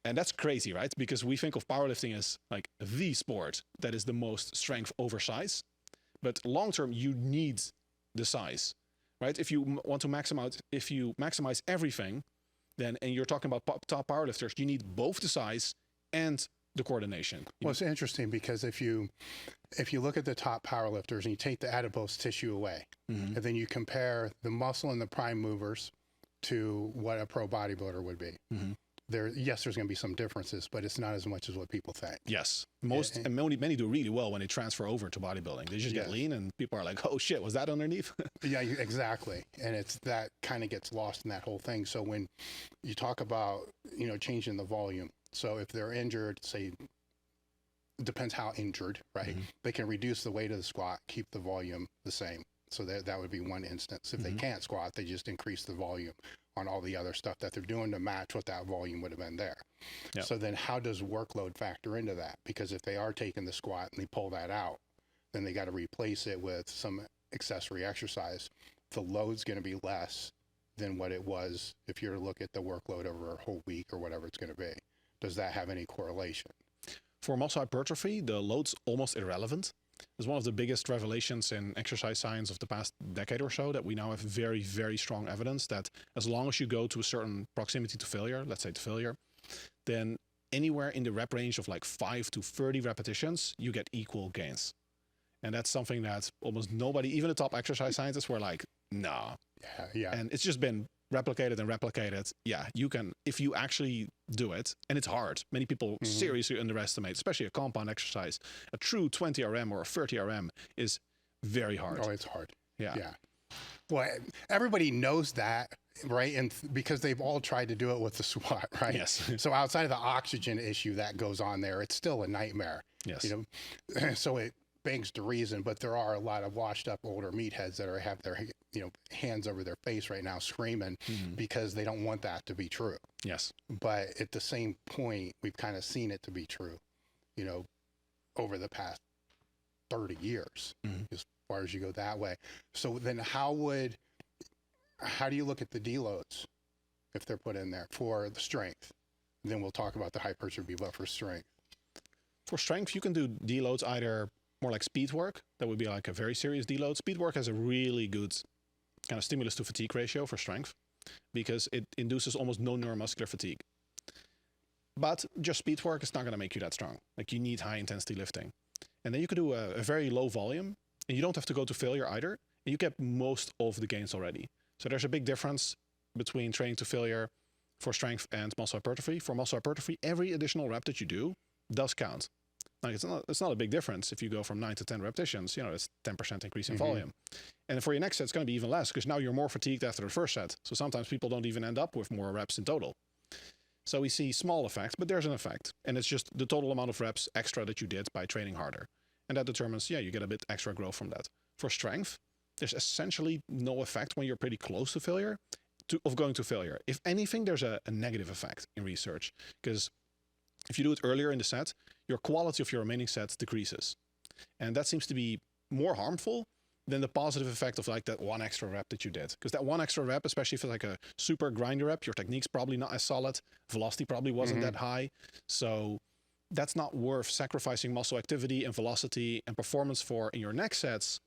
And that's crazy, right? Because we think of powerlifting as like the sport that is the most strength over size. But long term, you need the size, right? If you want to maximize everything, then, and you're talking about top powerlifters, you need both the size and the coordination. Well, it's interesting because if you look at the top powerlifters and you take the adipose tissue away, and then you compare the muscle and the prime movers to what a pro bodybuilder would be. There's going to be some differences, but it's not as much as what people think. Yes. Many do really well when they transfer over to bodybuilding. They just get lean and people are like, oh shit, was that underneath? Yeah, exactly. And it's that kind of gets lost in that whole thing. So when you talk about, changing the volume. So if they're injured, say, depends how injured, right? They can reduce the weight of the squat, keep the volume the same. So that would be one instance. If they can't squat, they just increase the volume on all the other stuff that they're doing to match what that volume would have been there. Yep. So then how does workload factor into that? Because if they are taking the squat and they pull that out, then they got to replace it with some accessory exercise. The load's going to be less than what it was if you're to look at the workload over a whole week or whatever it's going to be. Does that have any correlation? For muscle hypertrophy, the load's almost irrelevant. It's one of the biggest revelations in exercise science of the past decade or so, that we now have very, very strong evidence that as long as you go to a certain proximity to failure, let's say to failure, then anywhere in the rep range of like 5 to 30 repetitions, you get equal gains. And that's something that almost nobody, even the top exercise scientists, were like, nah. Yeah. And it's just been replicated and replicated. Yeah, you can, if you actually do it, and it's hard. Many people seriously underestimate, especially a compound exercise. A true 20 RM or a 30 RM is very hard. Oh, it's hard. Yeah. Well, everybody knows that, right? And because they've all tried to do it with the squat, right? Yes. So outside of the oxygen issue that goes on there, it's still a nightmare. Yes. You know, so it begs the reason, but there are a lot of washed up older meatheads that have their hands over their face right now screaming because they don't want that to be true. Yes. But at the same point, we've kind of seen it to be true, over the past 30 years, as far as you go that way. So then how do you look at the deloads if they're put in there for the strength? Then we'll talk about the hypertrophy, but for strength. For strength, you can do deloads either more like speed work. That would be like a very serious deload. Speed work has a really good kind of stimulus to fatigue ratio for strength because it induces almost no neuromuscular fatigue. But just speed work is not going to make you that strong. Like, you need high intensity lifting. And then you could do a very low volume, and you don't have to go to failure either. And you get most of the gains already. So there's a big difference between training to failure for strength and muscle hypertrophy. For muscle hypertrophy, every additional rep that you do does count. Like, it's not a big difference if you go from 9 to 10 repetitions. It's 10% increase in volume. And for your next set, it's going to be even less because now you're more fatigued after the first set. So sometimes people don't even end up with more reps in total. So we see small effects, but there's an effect. And it's just the total amount of reps extra that you did by training harder. And that determines, you get a bit extra growth from that. For strength, there's essentially no effect when you're pretty close to failure of going to failure. If anything, there's a negative effect in research because if you do it earlier in the set, your quality of your remaining sets decreases. And that seems to be more harmful than the positive effect of like that one extra rep that you did. Because that one extra rep, especially if it's like a super grinder rep, your technique's probably not as solid, velocity probably wasn't that high. So that's not worth sacrificing muscle activity and velocity and performance for in your next sets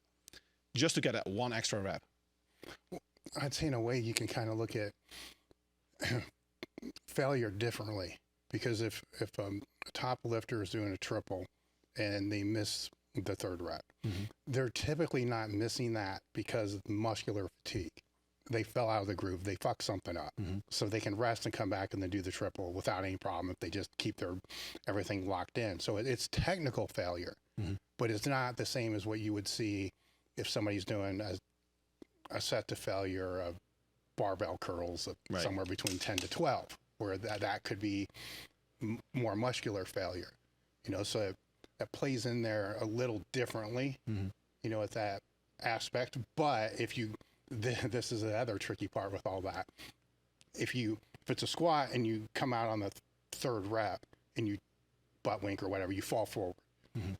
just to get that one extra rep. I'd say in a way you can kind of look at failure differently. Because if a top lifter is doing a triple and they miss the third rep, they're typically not missing that because of muscular fatigue. They fell out of the groove. They fucked something up. So they can rest and come back and then do the triple without any problem if they just keep their everything locked in. So it's technical failure, but it's not the same as what you would see if somebody's doing a set to failure of barbell curls of somewhere between 10 to 12. Where that could be more muscular failure, so that plays in there a little differently, with that aspect. But if this is the other tricky part with all that. If it's a squat and you come out on the third rep and you butt wink or whatever, you fall forward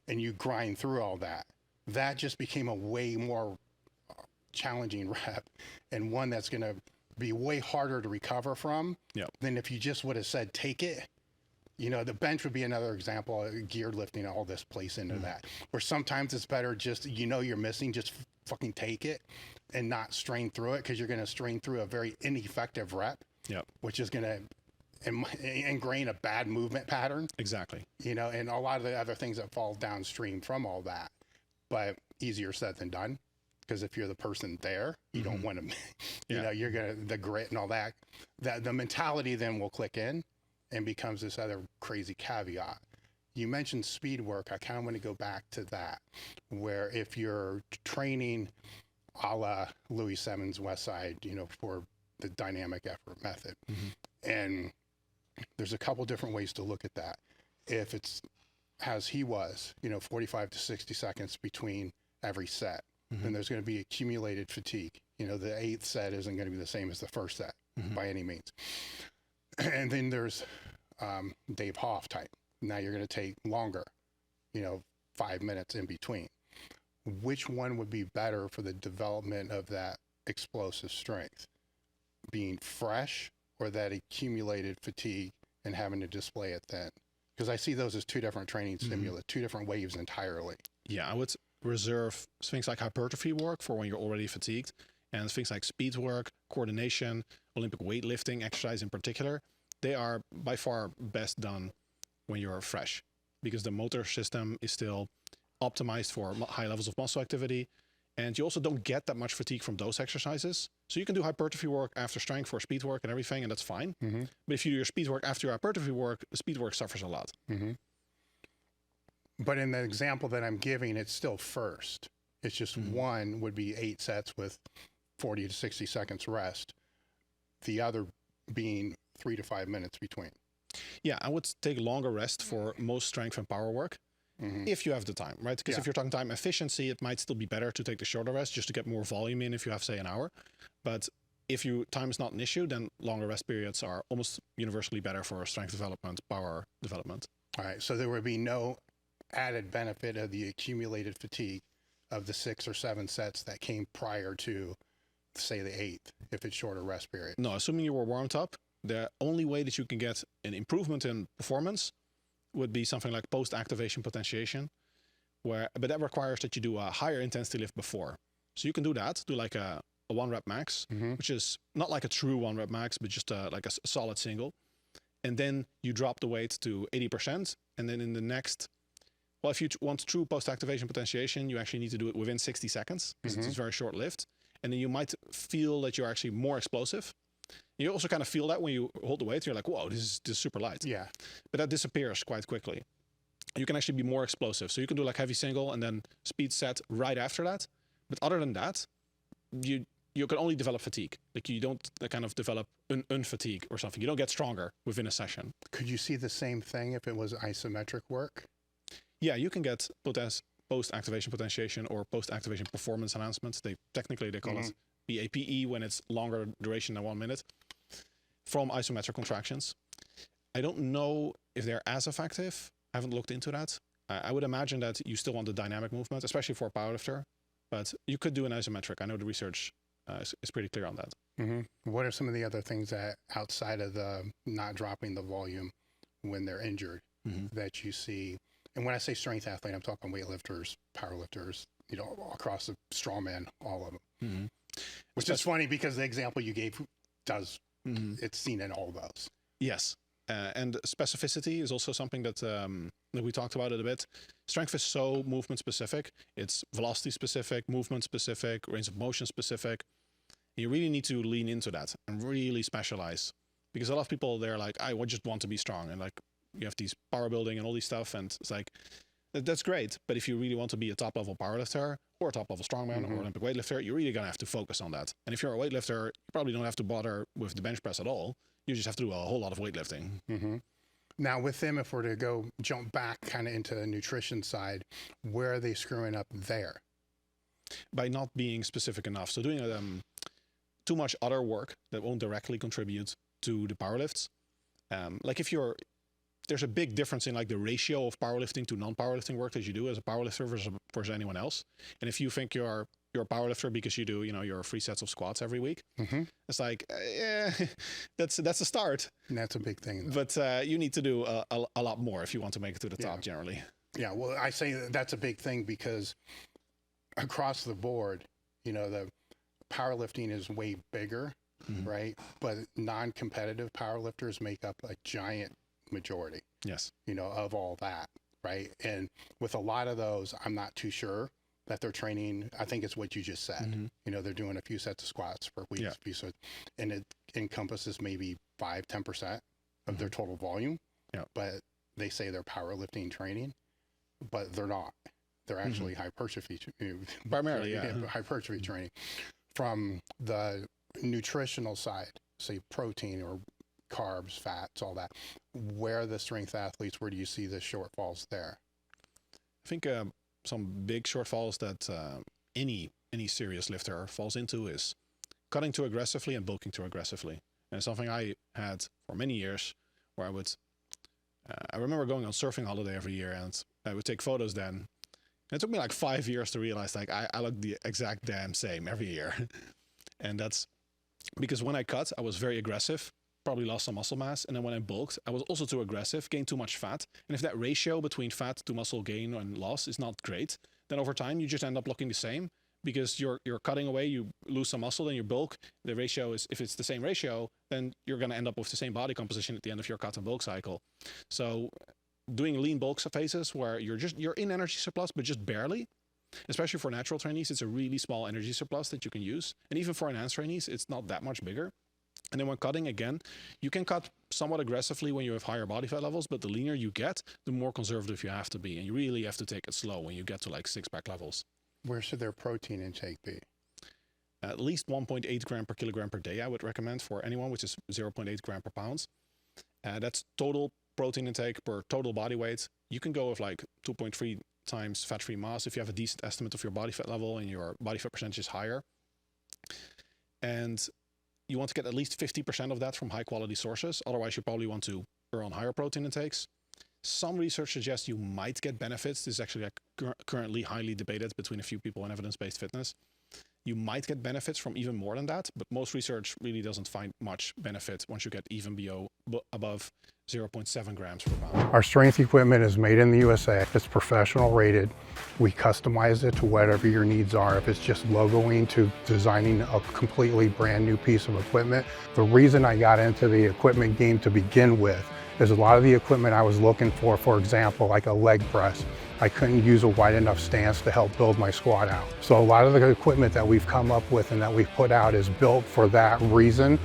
and you grind through all that, that just became a way more challenging rep and one that's going to be way harder to recover from than if you just would have said, take it. The bench would be another example. Geared lifting, all this plays into that. Where sometimes it's better just, you're missing, just fucking take it and not strain through it because you're going to strain through a very ineffective rep, which is going to ingrain a bad movement pattern. Exactly. And a lot of the other things that fall downstream from all that. But easier said than done. Because if you're the person there, you don't want to, you're going to, the grit and all that, the mentality then will click in and becomes this other crazy caveat. You mentioned speed work. I kind of want to go back to that, where if you're training a la Louis Simmons Westside, for the dynamic effort method, and there's a couple different ways to look at that. If it's as he was, 45 to 60 seconds between every set, then there's going to be accumulated fatigue. The eighth set isn't going to be the same as the first set by any means. And then there's Dave Hoff type. Now you're going to take longer, 5 minutes in between. Which one would be better for the development of that explosive strength? Being fresh or that accumulated fatigue and having to display it then? Because I see those as two different training stimuli, two different waves entirely. Yeah, I would reserve things like hypertrophy work for when you're already fatigued, and things like speed work, coordination, Olympic weightlifting exercise in particular. They are by far best done when you're fresh, because the motor system is still optimized for high levels of muscle activity. And you also don't get that much fatigue from those exercises. So you can do hypertrophy work after strength or speed work and everything, and that's fine. But if you do your speed work after your hypertrophy work, the speed work suffers a lot. But in the example that I'm giving, it's still first. It's just one would be 8 sets with 40 to 60 seconds rest. The other being 3 to 5 minutes between. Yeah, I would take longer rest for most strength and power work. If you have the time, right? Because if you're talking time efficiency, it might still be better to take the shorter rest just to get more volume in if you have, say, an hour. But if time is not an issue, then longer rest periods are almost universally better for strength development, power development. All right. So there would be no added benefit of the accumulated fatigue of the 6 or 7 sets that came prior to, say, the 8th, if it's shorter rest period. No, assuming you were warmed up, the only way that you can get an improvement in performance would be something like post-activation potentiation, but that requires that you do a higher intensity lift before. So you can do that, do like a 1 rep max, which is not like a true 1 rep max, but just like a solid single. And then you drop the weight to 80%. And then in the next, well, if you want true post-activation potentiation, you actually need to do it within 60 seconds because it's a very short lift. And then you might feel that you're actually more explosive. You also kind of feel that when you hold the weight, you're like, whoa, this is super light. Yeah. But that disappears quite quickly. You can actually be more explosive. So you can do like heavy single and then speed set right after that. But other than that, you can only develop fatigue. Like you don't kind of develop unfatigue or something. You don't get stronger within a session. Could you see the same thing if it was isometric work? Yeah, you can get post-activation potentiation or post-activation performance enhancements. They call it PAPE when it's longer duration than 1 minute from isometric contractions. I don't know if they're as effective. I haven't looked into that. I would imagine that you still want the dynamic movement, especially for a powerlifter, but you could do an isometric. I know the research is pretty clear on that. What are some of the other things that outside of the not dropping the volume when they're injured that you see? And when I say strength athlete, I'm talking weightlifters, powerlifters, across the strongman, all of them. Which is funny because the example you gave does, it's seen in all those. Yes. And specificity is also something that we talked about it a bit. Strength is so movement specific. It's velocity specific, movement specific, range of motion specific. You really need to lean into that and really specialize, because a lot of people, they're like, I just want to be strong. And like, you have these power building and all these stuff. And it's like, that's great. But if you really want to be a top level powerlifter or a top level strongman or Olympic weightlifter, you're really going to have to focus on that. And if you're a weightlifter, you probably don't have to bother with the bench press at all. You just have to do a whole lot of weightlifting. Now with them, if we're to jump back kind of into the nutrition side, where are they screwing up there? By not being specific enough. So doing too much other work that won't directly contribute to the powerlifts. Like there's a big difference in like the ratio of powerlifting to non-powerlifting work that you do as a powerlifter versus anyone else. And if you think you're a powerlifter because you do, your 3 sets of squats every week, it's like, that's a start. And that's a big thing, though. But you need to do a lot more if you want to make it to the top generally. Yeah, well, I say that's a big thing because across the board, the powerlifting is way bigger, right? But non-competitive powerlifters make up a giant majority, of all that, right? And with a lot of those, I'm not too sure that they're training. I think it's what you just said. They're doing a few sets of squats per week, and it encompasses maybe 5-10% of their total volume. But they say they're powerlifting training, but they're not. They're actually hypertrophy, primarily, hypertrophy training. From the nutritional side, say protein or carbs, fats, all that, where are the strength athletes, where do you see the shortfalls there? I think some big shortfalls that any serious lifter falls into is cutting too aggressively and bulking too aggressively. And it's something I had for many years, where I remember going on surfing holiday every year, and I would take photos then. And it took me like 5 years to realize like I look the exact damn same every year. And that's because when I cut, I was very aggressive. probably lost some muscle mass. And then when I bulked, I was also too aggressive, gained too much fat. And if that ratio between fat to muscle gain and loss is not great, then over time you just end up looking the same because you're cutting away, you lose some muscle, then you bulk. The ratio is, if it's the same ratio, then you're going to end up with the same body composition at the end of your cut and bulk cycle. So doing lean bulk phases where you're in energy surplus, but just barely, especially for natural trainees, it's a really small energy surplus that you can use. And even for enhanced trainees, it's not that much bigger. And then when cutting, again, you can cut somewhat aggressively when you have higher body fat levels, but the leaner you get, the more conservative you have to be. And you really have to take it slow when you get to like six-pack levels. Where should their protein intake be? At least 1.8 gram per kilogram per day, I would recommend for anyone, which is 0.8 gram per pound. That's total protein intake per total body weight. You can go with like 2.3 times fat-free mass if you have a decent estimate of your body fat level and your body fat percentage is higher. And you want to get at least 50% of that from high quality sources. Otherwise, you probably want to err on higher protein intakes. Some research suggests you might get benefits. This is actually currently highly debated between a few people in evidence-based fitness. You might get benefits from even more than that, but most research really doesn't find much benefit once you get even above 0.7 grams per pound. Our strength equipment is made in the USA. It's professional rated. We customize it to whatever your needs are. If it's just logoing to designing a completely brand new piece of equipment. The reason I got into the equipment game to begin with is a lot of the equipment I was looking for example, like a leg press, I couldn't use a wide enough stance to help build my squat out. So a lot of the equipment that we've come up with and that we've put out is built for that reason,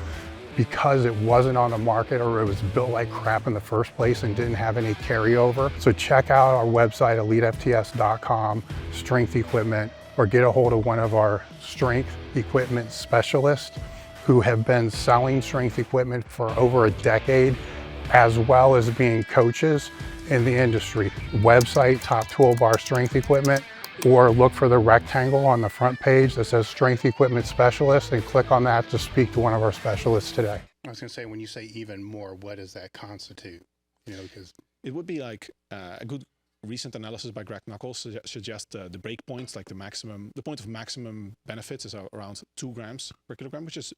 because it wasn't on the market or it was built like crap in the first place and didn't have any carryover. So check out our website, elitefts.com, strength equipment, or get a hold of one of our strength equipment specialists who have been selling strength equipment for over a decade, as well as being coaches in the industry. Website, Top Toolbar Strength Equipment, or look for the rectangle on the front page that says Strength Equipment Specialist and click on that to speak to one of our specialists today. I was going to say, when you say even more, what does that constitute? You know, because it would be like a good recent analysis by Greg Knuckles suggests the break points, like the point of maximum benefits is around 2 grams per kilogram, which is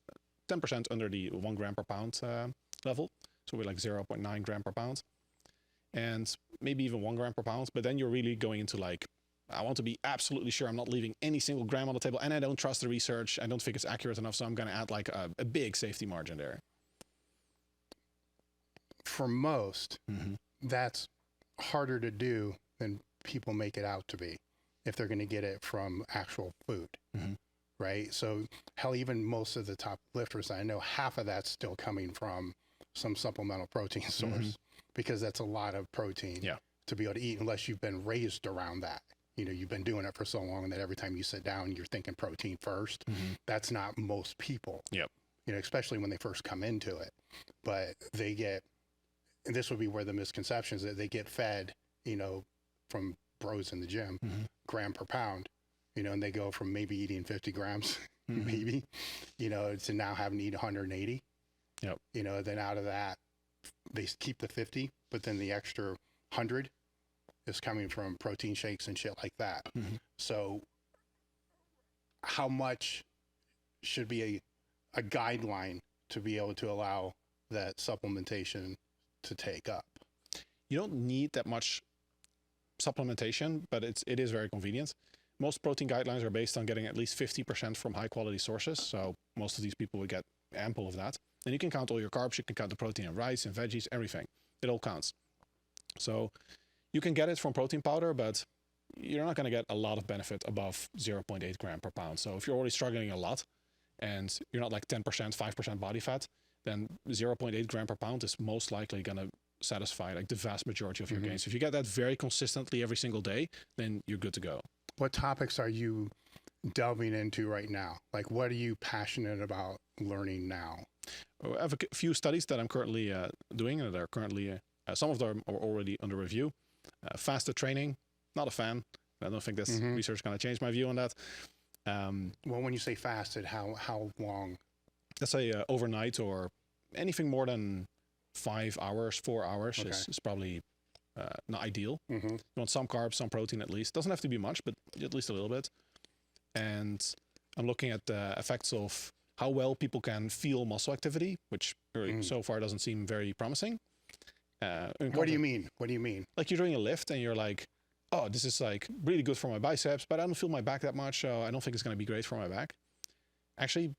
10% under the 1 gram per pound level. So we're like 0.9 gram per pound and maybe even 1 gram per pound. But then you're really going into like, I want to be absolutely sure I'm not leaving any single gram on the table, and I don't trust the research. I don't think it's accurate enough, so I'm going to add like a big safety margin there. For most, that's harder to do than people make it out to be if they're going to get it from actual food, right? So hell, even most of the top lifters, I know half of that's still coming from some supplemental protein source, because that's a lot of protein to be able to eat unless you've been raised around that. You know, you've been doing it for so long that every time you sit down, you're thinking protein first. That's not most people, you know, especially when they first come into it. But they get, and this would be where the misconception is, that they get fed, you know, from bros in the gym, gram per pound, you know, and they go from maybe eating 50 grams, maybe, you know, to now having to eat 180. You know, then out of that, they keep the 50, but then the extra 100 is coming from protein shakes and shit like that. So how much should be a guideline to be able to allow that supplementation to take up? You don't need that much supplementation, but it is very convenient. Most protein guidelines are based on getting at least 50% from high quality sources. So most of these people would get ample of that. And you can count all your carbs, you can count the protein in rice and veggies, everything. It all counts. So you can get it from protein powder, but you're not going to get a lot of benefit above 0.8 gram per pound. So if you're already struggling a lot and you're not like 10%, 5% body fat, then 0.8 gram per pound is most likely going to satisfy like the vast majority of your gains. If you get that very consistently every single day, then you're good to go. What topics are you delving into right now? Like, what are you passionate about learning now? I have a few studies that I'm currently doing, and they're currently, some of them are already under review. Fasted training, not a fan. I don't think this research is going to change my view on that. Well, when you say fasted, how long? Let's say overnight, or anything more than 5 hours, 4 hours is probably not ideal. You want some carbs, some protein at least. Doesn't have to be much, but at least a little bit. And I'm looking at the effects of how well people can feel muscle activity, which so far doesn't seem very promising. What do you mean? What do you mean? Like you're doing a lift and you're like, oh, this is like really good for my biceps, but I don't feel my back that much, so I don't think it's going to be great for my back. Actually,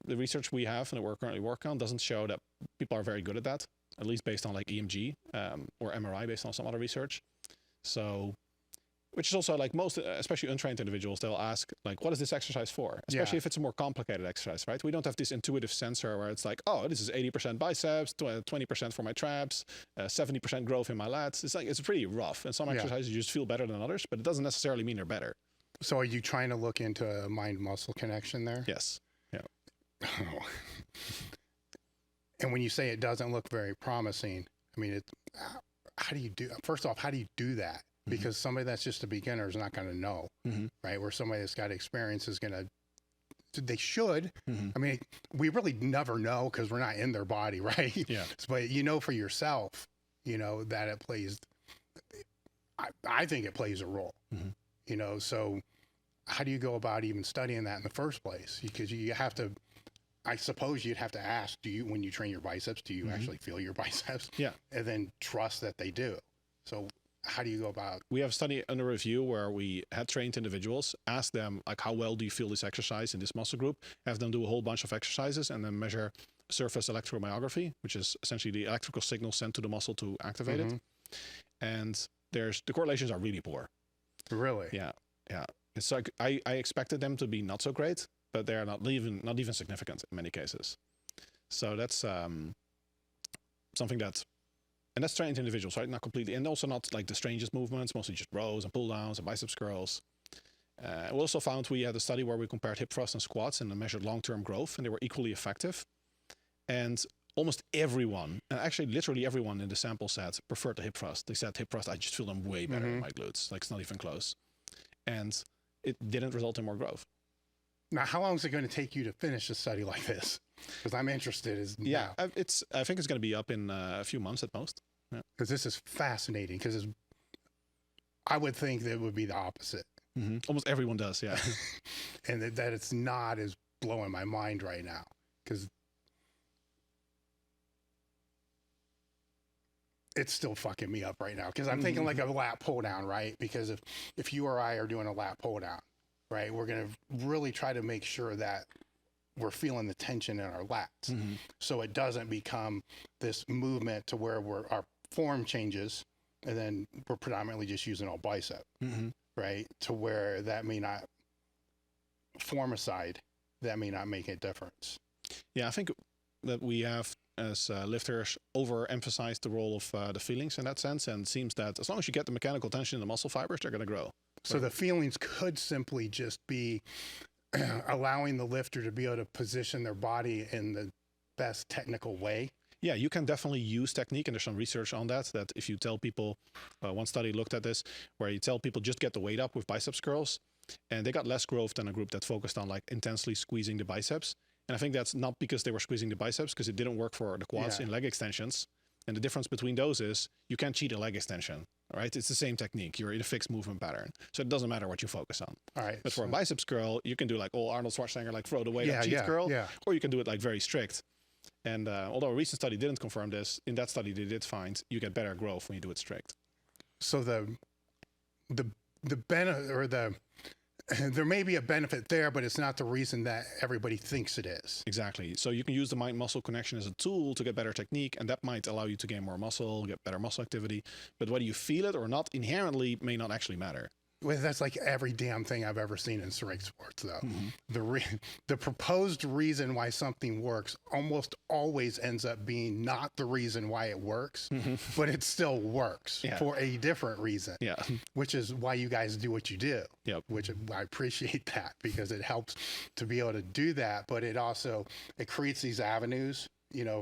the research we have and that we're currently working on doesn't show that people are very good at that, at least based on like EMG or MRI based on some other research. So, which is also like most, especially untrained individuals, they'll ask like, what is this exercise for? Especially if it's a more complicated exercise, right? We don't have this intuitive sensor where it's like, oh, this is 80% biceps, 20% for my traps, 70% growth in my lats. It's like, it's pretty rough. And some exercises you just feel better than others, but it doesn't necessarily mean they're better. So are you trying to look into a mind-muscle connection there? Yes. Yeah. Oh. And when you say it doesn't look very promising, I mean, how do you do, first off, how do you do that? Because somebody that's just a beginner is not going to know, right? Where somebody that's got experience is going to, they should. I mean, we really never know because we're not in their body, right? Yeah. But you know for yourself, you know, that it plays, I think it plays a role, you know, so how do you go about even studying that in the first place? Because you have to, I suppose you'd have to ask, do you, when you train your biceps, do you actually feel your biceps? Yeah. And then trust that they do. So how do you go about? We have a study under review where we had trained individuals, asked them like, how well do you feel this exercise in this muscle group? Have them do a whole bunch of exercises and then measure surface electromyography, which is essentially the electrical signal sent to the muscle to activate it. And the correlations are really poor. Really? Yeah. Yeah. It's like, I expected them to be not so great, but they're not even significant in many cases. So that's something and that's trained individuals, right? Not completely, and also not like the strangest movements, mostly just rows and pull downs and biceps curls. We also found we had a study where we compared hip thrusts and squats and measured long-term growth, and they were equally effective. And almost everyone, and actually literally everyone in the sample set preferred the hip thrust. They said hip thrust, I just feel them way better in my glutes. Like it's not even close. And it didn't result in more growth. Now, how long is it going to take you to finish a study like this? Because I'm interested. I think it's going to be up in a few months at most. Because this is fascinating. Because I would think that it would be the opposite. Almost everyone does, yeah. And that it's not is blowing my mind right now. Because it's still fucking me up right now. Because I'm thinking like a lat pull down, right? Because if you or I are doing a lat pull down, right, we're going to really try to make sure that we're feeling the tension in our lats. So it doesn't become this movement to where our form changes and then we're predominantly just using all bicep, right? To where that may not form aside, that may not make a difference. Yeah, I think that we have, as lifters, overemphasized the role of the feelings in that sense. And it seems that as long as you get the mechanical tension in the muscle fibers, they're going to grow. So the feelings could simply just be allowing the lifter to be able to position their body in the best technical way. Yeah, you can definitely use technique, and there's some research on that if you tell people, one study looked at this, where you tell people just get the weight up with biceps curls, and they got less growth than a group that focused on like intensely squeezing the biceps. And I think that's not because they were squeezing the biceps, because it didn't work for the quads in leg extensions. And the difference between those is you can't cheat a leg extension, right? It's the same technique. You're in a fixed movement pattern. So it doesn't matter what you focus on. All right. But for a biceps curl, you can do like Arnold Schwarzenegger, like throw the weight up cheat curl, or you can do it like very strict. And although a recent study didn't confirm this, in that study they did find you get better growth when you do it strict. So the benefit, or there may be a benefit there, but it's not the reason that everybody thinks it is. Exactly. So you can use the mind-muscle connection as a tool to get better technique, and that might allow you to gain more muscle, get better muscle activity. But whether you feel it or not inherently may not actually matter. Well, that's like every damn thing I've ever seen in strength sports, though. The proposed reason why something works almost always ends up being not the reason why it works, but it still works for a different reason. Yeah, which is why you guys do what you do. Yep. Which I appreciate that, because it helps to be able to do that, but it creates these avenues,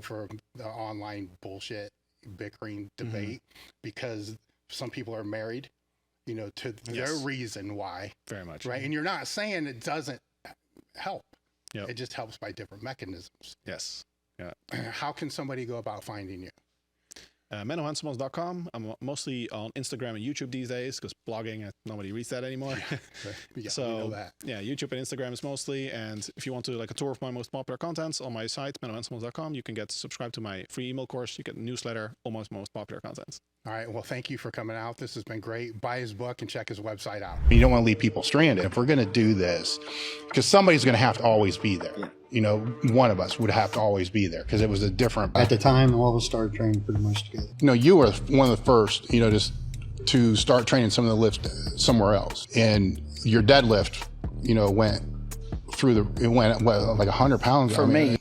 for the online bullshit, bickering, debate, because some people are married, to their reason why. Very much. Right. And you're not saying it doesn't help. Yep. It just helps by different mechanisms. Yes. Yeah. How can somebody go about finding you? MennoHenselmans.com. I'm mostly on Instagram and YouTube these days because blogging, nobody reads that anymore. Yeah, So, we know that. yeah, YouTube and Instagram is mostly. And if you want to like a tour of my most popular contents on my site, MennoHenselmans.com, you can get subscribed to my free email course. You get a newsletter, almost most popular contents. All right. Well, thank you for coming out. This has been great. Buy his book and check his website out. You don't want to leave people stranded. If we're going to do this, because somebody's going to have to always be there. Yeah. You know, one of us would have to always be there because it was a different. At the time, all of us started training pretty much together. You know, you were one of the first, you know, just to start training some of the lifts somewhere else. And your deadlift, you know, went through it went what, like 100 pounds For me.